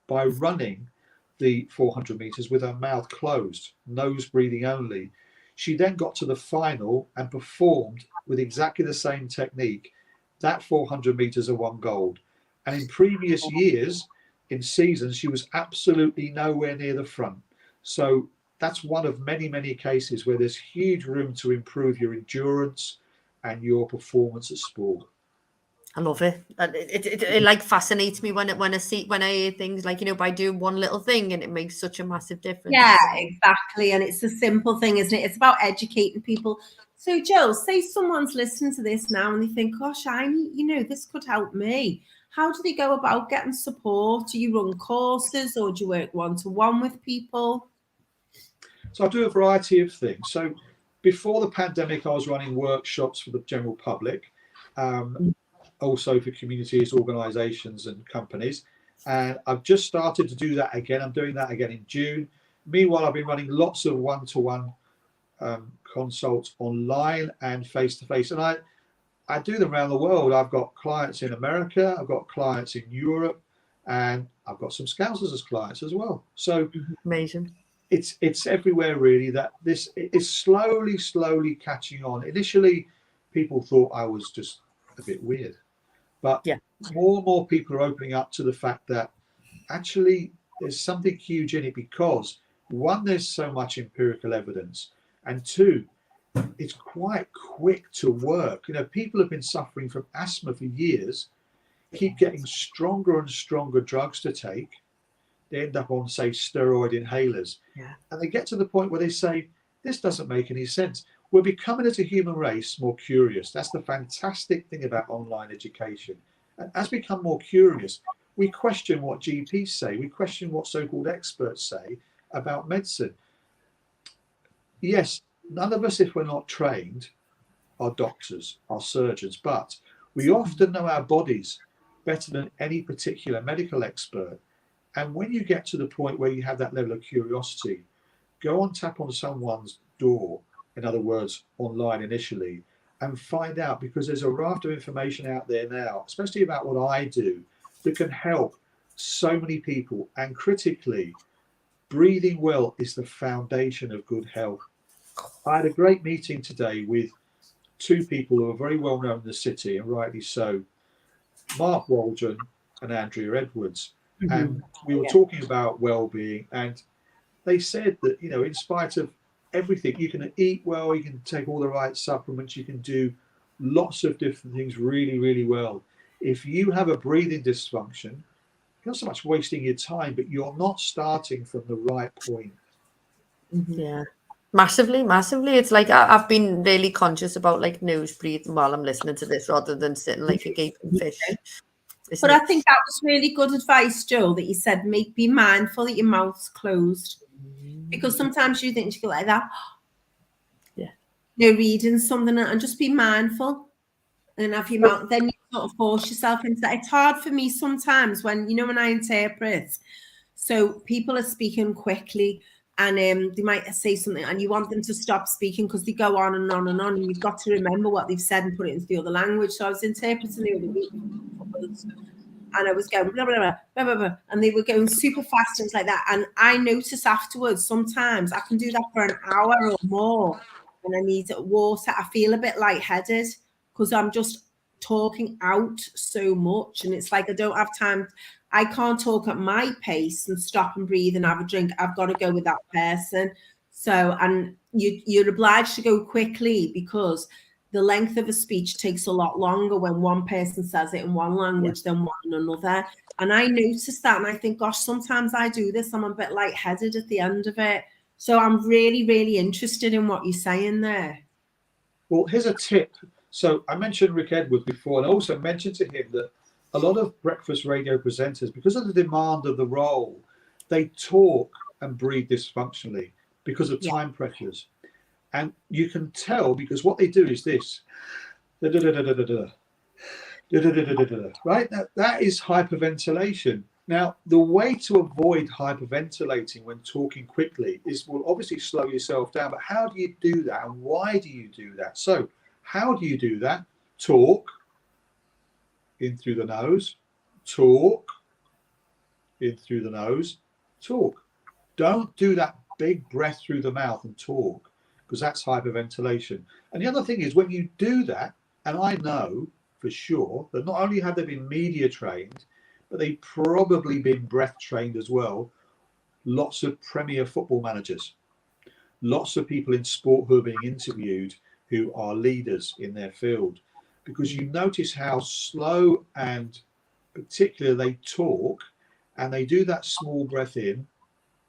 by running the 400 meters with her mouth closed, nose breathing only. She then got to the final and performed with exactly the same technique. That 400 meters are won gold. And in previous years, in seasons, she was absolutely nowhere near the front. So that's one of many, many cases where there's huge room to improve your endurance and your performance at sport.
I love it. It like fascinates me when I hear things like, by doing one little thing and it makes such a massive difference.
Yeah, exactly. And it's a simple thing, isn't it? It's about educating people. So Joel, say someone's listening to this now and they think, gosh, this could help me. How do they go about getting support? Do you run courses or do you work one-to-one with people?
So I do a variety of things. So before the pandemic, I was running workshops for the general public. Also for communities, organisations and companies. And I've just started to do that again. I'm doing that again in June. Meanwhile, I've been running lots of one-to-one consults online and face-to-face. And I do them around the world. I've got clients in America, I've got clients in Europe, and I've got some Scousers as clients as well. So
amazing.
it's everywhere really, that this is slowly catching on. Initially, people thought I was just a bit weird, but
Yeah.
more and more people are opening up to the fact that actually there's something huge in it, because one, there's so much empirical evidence, and two, it's quite quick to work. You know, people have been suffering from asthma for years, keep getting stronger and stronger drugs to take. They end up on, say, steroid inhalers.
Yeah.
And they get to the point where they say, this doesn't make any sense. We're becoming, as a human race, more curious. That's the fantastic thing about online education. And as we become more curious, we question what GPs say. We question what so-called experts say about medicine. Yes, none of us, if we're not trained, are doctors, are surgeons, but we often know our bodies better than any particular medical expert. And when you get to the point where you have that level of curiosity, go on, tap on someone's door, in other words, online initially, and find out, because there's a raft of information out there now, especially about what I do, that can help so many people. And critically, breathing well is the foundation of good health. I had a great meeting today with two people who are very well known in the city, and rightly so, Mark Waldron and Andrea Edwards. And we were talking about well-being, and they said that, you know, in spite of everything, you can eat well, you can take all the right supplements, you can do lots of different things really, really well. If you have a breathing dysfunction, you're not so much wasting your time, but you're not starting from the right point.
Yeah. Massively, massively. It's like I've been really conscious about like nose breathing while I'm listening to this, rather than sitting like a gaping fish. Isn't
But I
it?
think that was really good advice, Joel, that you said, be mindful that your mouth's closed. Because sometimes you think you go like that.
Yeah.
You're reading something, and just be mindful and have your mouth, then you sort of force yourself into that. It's hard for me sometimes when, you know, when I interpret, so people are speaking quickly, and they might say something and you want them to stop speaking because they go on and on and on, and you've got to remember what they've said and put it into the other language. So I was interpreting the other week, and I was going blah, blah, blah, blah, blah, blah, and they were going super fast and like that. And I notice afterwards, sometimes I can do that for an hour or more, and I need water. I feel a bit lightheaded because I'm just talking out so much, and it's like I don't have time. I can't talk at my pace and stop and breathe and have a drink. I've got to go with that person. So, and you're obliged to go quickly because the length of a speech takes a lot longer when one person says it in one language than one in another. And I noticed that, and I think, gosh, sometimes I do this. I'm a bit lightheaded at the end of it. So I'm really, really interested in what you're saying there.
Well, here's a tip. So I mentioned Rick Edwards before, and I also mentioned to him that a lot of breakfast radio presenters, because of the demand of the role, they talk and breathe dysfunctionally because of time pressures. And you can tell because what they do is this. Right? That is hyperventilation. Now, the way to avoid hyperventilating when talking quickly is, well, obviously slow yourself down. But how do you do that, and why do you do that? So how do you do that? Talk in through the nose, talk in through the nose, talk. Don't do that big breath through the mouth and talk, because that's hyperventilation. And the other thing is, when you do that, and I know for sure that not only have they been media trained, but they've probably been breath trained as well. Lots of Premier football managers, lots of people in sport who are being interviewed who are leaders in their field, because you notice how slow and particular they talk, and they do that small breath in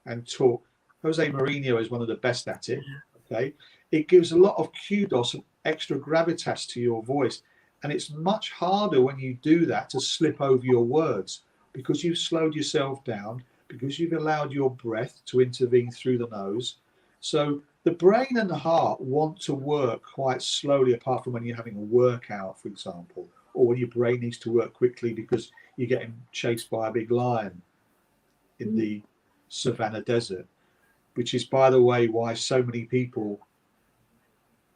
and talk. Jose Mourinho is one of the best at it. Okay, it gives a lot of kudos and extra gravitas to your voice, and it's much harder when you do that to slip over your words, because you've slowed yourself down, because you've allowed your breath to intervene through the nose. So the brain and the heart want to work quite slowly, apart from when you're having a workout, for example, or when your brain needs to work quickly because you're getting chased by a big lion in the savannah desert, which is, by the way, why so many people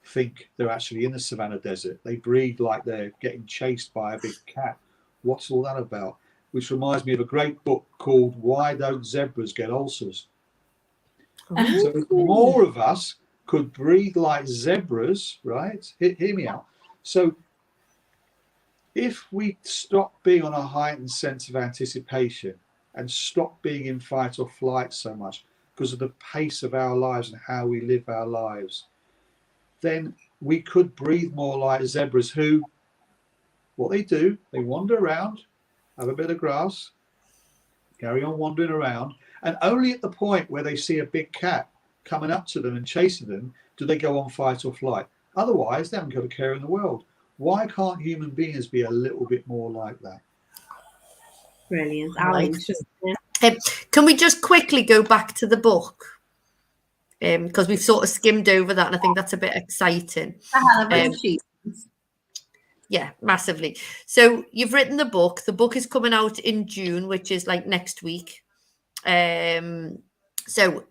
think they're actually in the savannah desert. They breathe like they're getting chased by a big cat. What's all that about? Which reminds me of a great book called Why Don't Zebras Get Ulcers? So if more of us could breathe like zebras, right? Hear me out. So if we stop being on a heightened sense of anticipation and stop being in fight or flight so much because of the pace of our lives and how we live our lives, then we could breathe more like zebras who, what they do, they wander around, have a bit of grass, carry on wandering around, and only at the point where they see a big cat coming up to them and chasing them do they go on fight or flight. Otherwise, they haven't got a care in the world. Why can't human beings be a little bit more like that?
Brilliant. How interesting.
Can we just quickly go back to the book? Because we've sort of skimmed over that, and I think that's a bit exciting. Yeah, massively. So you've written the book. The book is coming out in June, which is like next week. So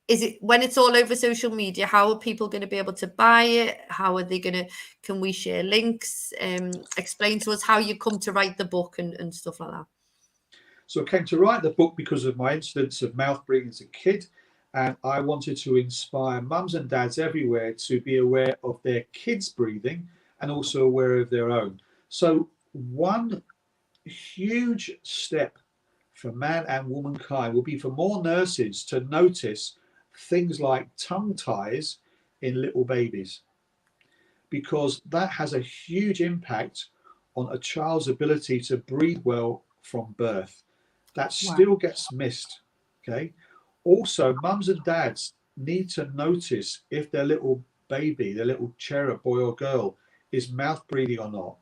is it, when it's all over social media, how are people going to be able to buy it? How are they going to, can we share links? Explain to us how you come to write the book and stuff like that.
So I came to write the book because of my incidents of mouth breathing as a kid. And I wanted to inspire mums and dads everywhere to be aware of their kids' breathing and also aware of their own. So one huge step for man and womankind will be for more nurses to notice things like tongue ties in little babies, because that has a huge impact on a child's ability to breathe well from birth. That still gets missed, okay? Also, mums and dads need to notice if their little baby, their little cherub, boy or girl, is mouth breathing or not.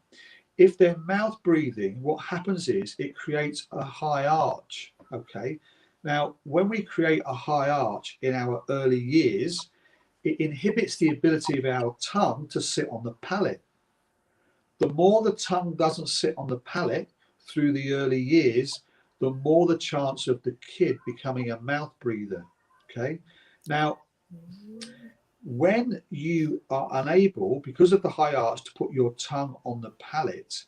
If they're mouth breathing, what happens is it creates a high arch, okay? Now, when we create a high arch in our early years, it inhibits the ability of our tongue to sit on the palate. The more the tongue doesn't sit on the palate through the early years, the more the chance of the kid becoming a mouth breather, okay? Now, when you are unable, because of the high arch, to put your tongue on the palate,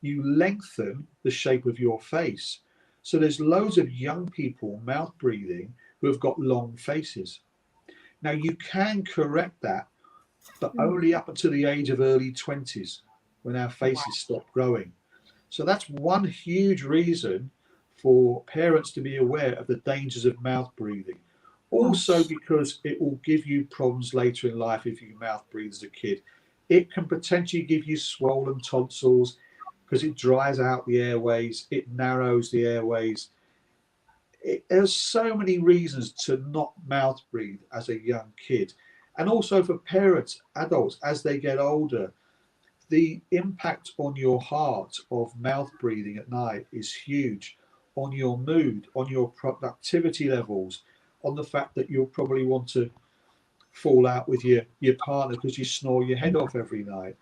you lengthen the shape of your face. So there's loads of young people mouth breathing who have got long faces. Now, you can correct that, but only up until the age of early 20s, when our faces stop growing. So that's one huge reason for parents to be aware of the dangers of mouth breathing. Also, because it will give you problems later in life if you mouth breathe as a kid. It can potentially give you swollen tonsils because it dries out the airways, it narrows the airways. There's so many reasons to not mouth breathe as a young kid. And also for parents, adults, as they get older, the impact on your heart of mouth breathing at night is huge, on your mood, on your productivity levels, on the fact that you'll probably want to fall out with your partner because you snore your head off every night.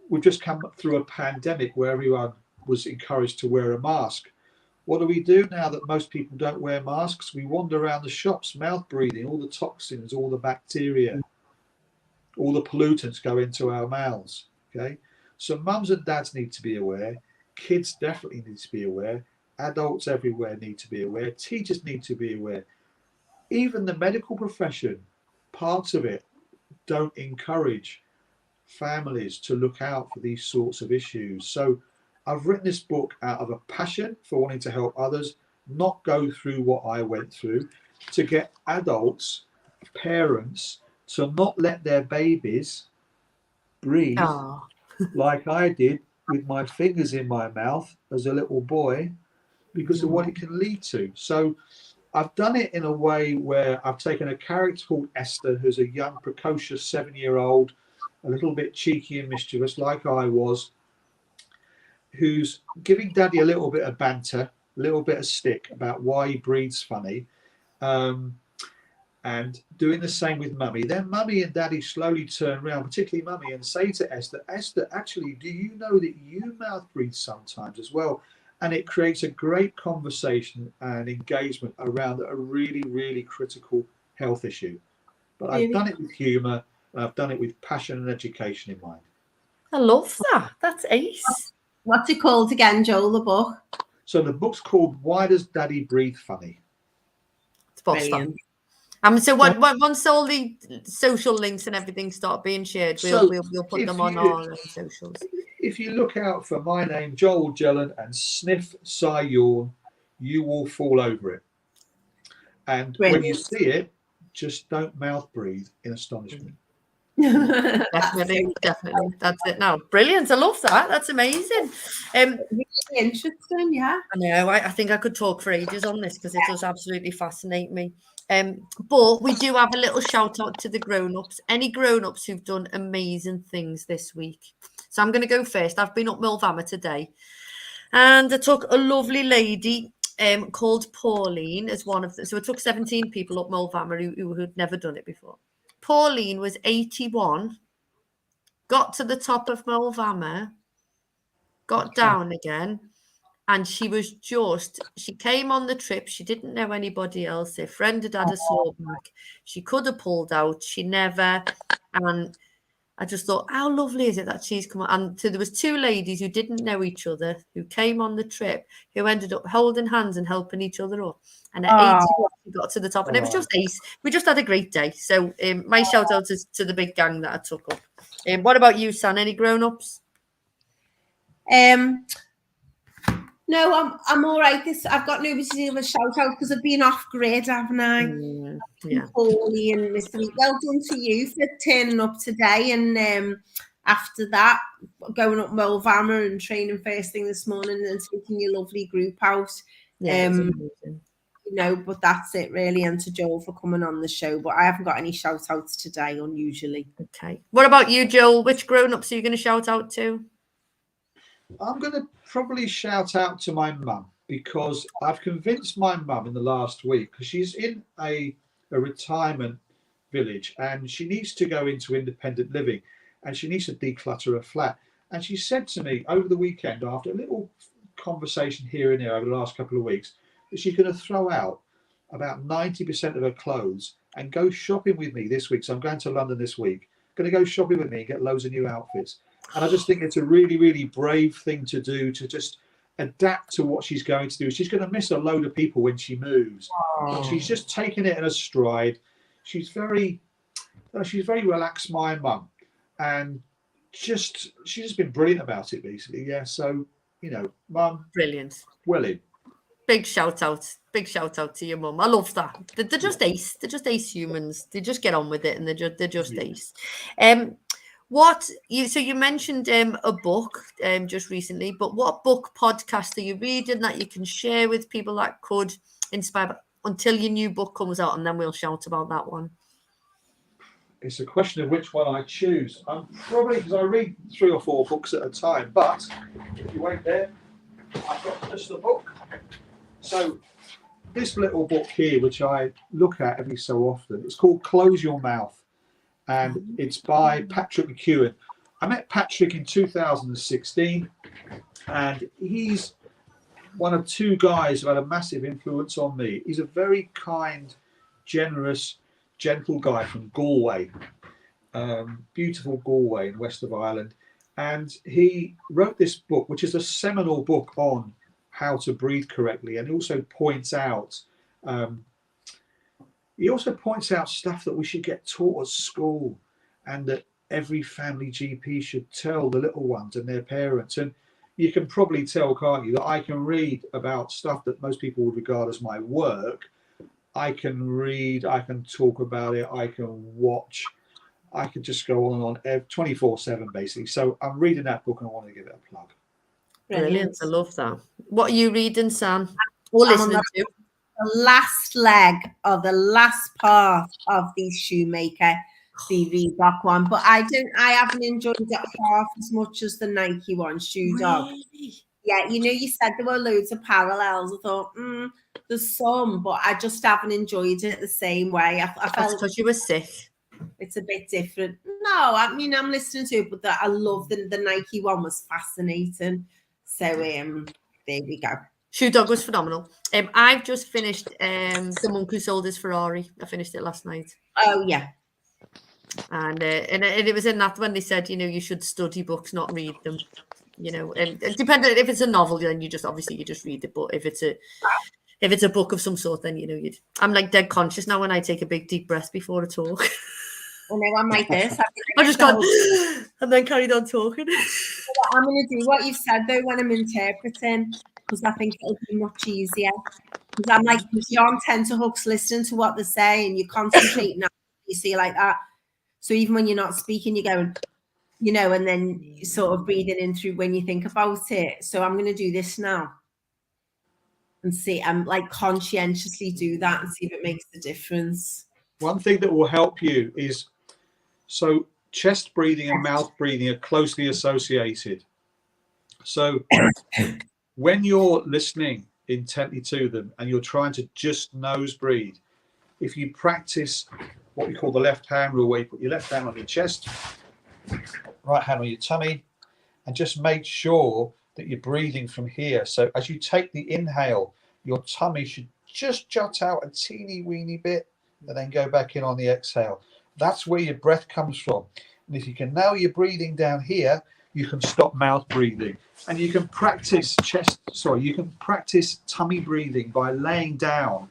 We've just come through a pandemic where everyone was encouraged to wear a mask. What do we do now that most people don't wear masks? We wander around the shops mouth breathing, all the toxins, all the bacteria, all the pollutants go into our mouths, okay? So mums and dads need to be aware. Kids definitely need to be aware. Adults everywhere need to be aware. Teachers need to be aware. Even the medical profession, parts of it, don't encourage families to look out for these sorts of issues. So I've written this book out of a passion for wanting to help others not go through what I went through, to get adults, parents, to not let their babies breathe like I did with my fingers in my mouth as a little boy, because of what it can lead to. So I've done it in a way where I've taken a character called Esther, who's a young, precocious 7-year-old, a little bit cheeky and mischievous, like I was, who's giving Daddy a little bit of banter, a little bit of stick about why he breathes funny, and doing the same with Mummy. Then Mummy and Daddy slowly turn around, particularly Mummy, and say to Esther, Esther, actually, do you know that you mouth breathe sometimes as well? And it creates a great conversation and engagement around a really, really critical health issue. But I've done it with humour, and I've done it with passion and education in mind.
I love that. That's ace.
What's it called again, Joel, the book?
So the book's called Why Does Daddy Breathe Funny?
It's
Brilliant.
So once all the social links and everything start being shared, we'll put them on our socials.
If you look out for my name, Joel Jelen, and sniff Yawn, you will fall over it. And when you see it, just don't mouth breathe in astonishment.
Definitely. That's it now. Brilliant. I love that. That's amazing.
Really interesting, yeah.
I know. I think I could talk for ages on this because it does absolutely fascinate me. But we do have a little shout out to the grown-ups. Any grown-ups who've done amazing things this week. So I'm going to go first. I've been up Mulvama today, and I took a lovely lady called Pauline as one of them. So I took 17 people up Mulvama who had never done it before. Pauline was 81, got to the top of Mulvama, got down again, and she came on the trip. She didn't know anybody else. Her friend had a sore back. She could have pulled out. She never. And I just thought, how lovely is it that she's come on? And so there was two ladies who didn't know each other who came on the trip who ended up holding hands and helping each other up. And at 81, she got to the top. And it was just ace. We just had a great day. So my shout out is to the big gang that I took up. What about you, San? Any grown-ups?
No, I'm all right. I've got nobody to give a shout out because I've been off grid, haven't I?
Yeah.
Paulie and Mr. Reed. Well done to you for turning up today, and after that, going up Mulvama and training first thing this morning and taking your lovely group out. But that's it really. And to Joel for coming on the show. But I haven't got any shout outs today, unusually.
Okay. What about you, Joel? Which grown-ups are you going to shout out to?
I'm going to probably shout out to my mum because I've convinced my mum in the last week because she's in a retirement village and she needs to go into independent living and she needs to declutter her flat. And she said to me over the weekend, after a little conversation here and there over the last couple of weeks, that she's going to throw out about 90% of her clothes and go shopping with me this week. So I'm going to London this week, going to go shopping with me and get loads of new outfits. And I just think it's a really, really brave thing to do, to just adapt to what she's going to do. She's going to miss a load of people when she moves. But she's just taking it in a stride. She's very relaxed, my mum. And she's just been brilliant about it, basically. Yeah, so, mum.
Brilliant.
Well in.
Big shout out to your mum. I love that. They're just ace. They're just ace humans. They just get on with it and they're just ace. So you mentioned a book just recently, but what book podcast are you reading that you can share with people that could inspire until your new book comes out, and then we'll shout about that one?
It's a question of which one I choose. I'm probably, because I read 3 or 4 books at a time, but if you wait there, I've got just the book. So this little book here, which I look at every so often, it's called Close Your Mouth. And it's by Patrick McEwen. I met Patrick in 2016, and he's one of 2 guys who had a massive influence on me. He's a very kind, generous, gentle guy from Galway, beautiful Galway in west of Ireland. And he wrote this book, which is a seminal book on how to breathe correctly, and he also points out stuff that we should get taught at school and that every family GP should tell the little ones and their parents. And you can probably tell, can't you, that I can read about stuff that most people would regard as my work. I can read, I can talk about it, I can watch, I could just go on and on 24/7 basically. So I'm reading that book and I want to give it a plug.
Brilliant. I love that. What are you reading, Sam? Or listening to?
The last leg of the last part of the Shoemaker series, that one, but I haven't enjoyed it half as much as the Nike one, Shoe Dog.
Really?
Yeah, you said there were loads of parallels. I thought, there's some, but I just haven't enjoyed it the same way. I felt
because you were sick.
It's a bit different. No, I mean, I'm listening to it, but I love the Nike one was fascinating. So there we go.
Shoe Dog was phenomenal. I've just finished The Monk Who Sold His Ferrari. I finished it last night.
Oh yeah.
And it was in that when they said, you should study books, not read them. And depending if it's a novel, then you just read it. But if If it's a book of some sort, then I'm like dead conscious now when I take a big deep breath before I talk.
Oh no, I'm like this.
I just gone and then carried on talking.
I'm going to do what you've said though when I'm interpreting, because I think it'll be much easier. Because I'm like, you're on tenterhooks listening to what they say and you're concentrating. You see like that. So even when you're not speaking, you're going, and then you're sort of breathing in through when you think about it. So I'm going to do this now and see. I'm like conscientiously do that and see if it makes the difference.
One thing that will help you is, so chest breathing and mouth breathing are closely associated. So when you're listening intently to them and you're trying to just nose breathe, if you practice what we call the left hand rule, where you put your left hand on your chest, right hand on your tummy, and just make sure that you're breathing from here. So as you take the inhale, your tummy should just jut out a teeny weeny bit and then go back in on the exhale. That's where your breath comes from. And if you can nail your breathing down here, you can stop mouth breathing. And you can practice tummy breathing by laying down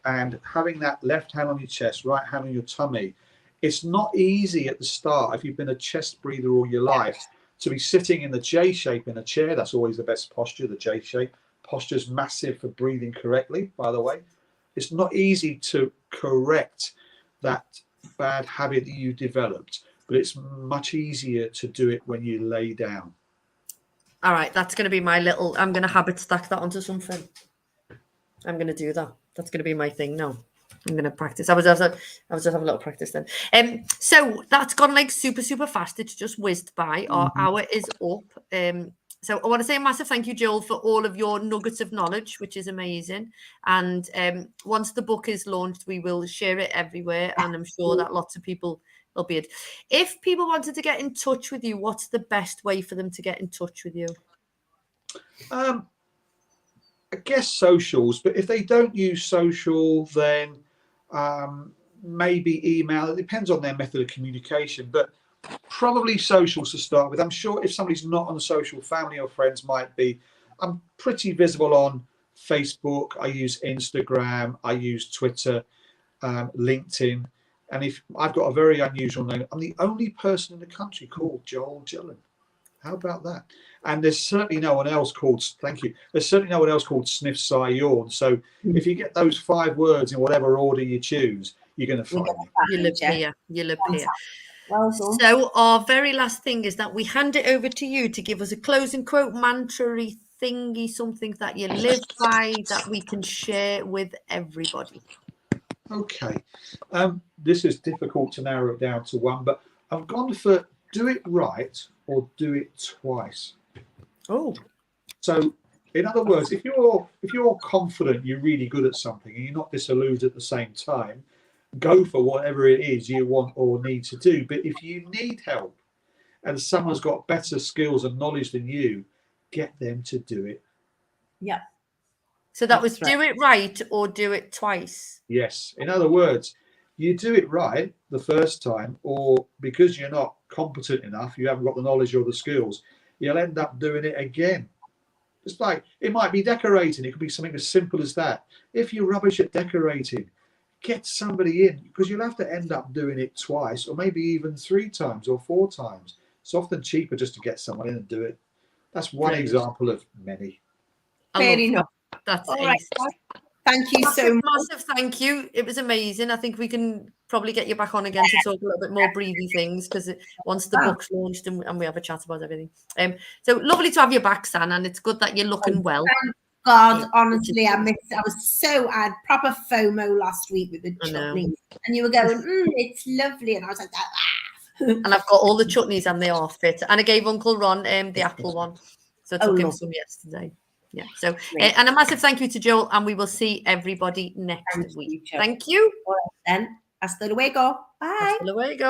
and having that left hand on your chest, right hand on your tummy. It's not easy at the start if you've been a chest breather all your life to be sitting in the J shape in a chair. That's always the best posture, the J shape. Posture's massive for breathing correctly, by the way. It's not easy to correct that bad habit that you developed, but it's much easier to do it when you lay down.
All right, that's going to be my little, I'm going to habit stack that onto something. I'm going to do that. That's going to be my thing now. I'm going to practice. I was just having a little practice then. So that's gone like super, super fast. It's just whizzed by. Our hour is up. So I want to say a massive thank you, Joel, for all of your nuggets of knowledge, which is amazing. And once the book is launched, we will share it everywhere. And I'm sure that lots of people will be it. If people wanted to get in touch with you, what's the best way for them to get in touch with you?
I guess socials, but if they don't use social, then maybe email. It depends on their method of communication, but probably socials to start with. I'm sure if somebody's not on social, family or friends might be. I'm pretty visible on Facebook. I use Instagram. I use Twitter, LinkedIn. And if I've got a very unusual name, I'm the only person in the country called Joel Jelen. How about that? And there's certainly no one else called, thank you, there's certainly no one else called Sniff, Sigh, Yawn. So if you get those 5 words in whatever order you choose, you're going to find me.
You live here. You live here.
Well done.
So our very last thing is that we hand it over to you to give us a closing quote, mantra-y thingy, something that you live by that we can share with everybody.
Okay. This is difficult to narrow it down to one, but I've gone for do it right or do it twice.
Oh.
So in other words, if you're confident you're really good at something and you're not disillusioned at the same time, go for whatever it is you want or need to do. But if you need help and someone's got better skills and knowledge than you, get them to do it.
Yeah.
So that was do it right or do it twice.
Yes. In other words, you do it right the first time, or because you're not competent enough, you haven't got the knowledge or the skills, you'll end up doing it again. It's like, it might be decorating. It could be something as simple as that. If you're rubbish at decorating, get somebody in, because you'll have to end up doing it twice or maybe even 3 times or 4 times. It's often cheaper just to get someone in and do it. That's one example of many.
Fair enough.
That's
all right. Thank you so much.
Massive thank you. It was amazing. I think we can probably get you back on again to talk a little bit more breathy things, because once the book's launched and we have a chat about everything. So lovely to have you back, San, and it's good that you're looking well.
Thank God, honestly, I had proper FOMO last week with the chutney, and you were going, it's lovely, and I was like,
and I've got all the chutneys and they are fit, and I gave Uncle Ron the apple one, so I took him some yesterday. Yeah. So and a massive thank you to Joel, and we will see everybody next week. Thank you.
All right, then. Hasta luego. Bye.
Hasta luego.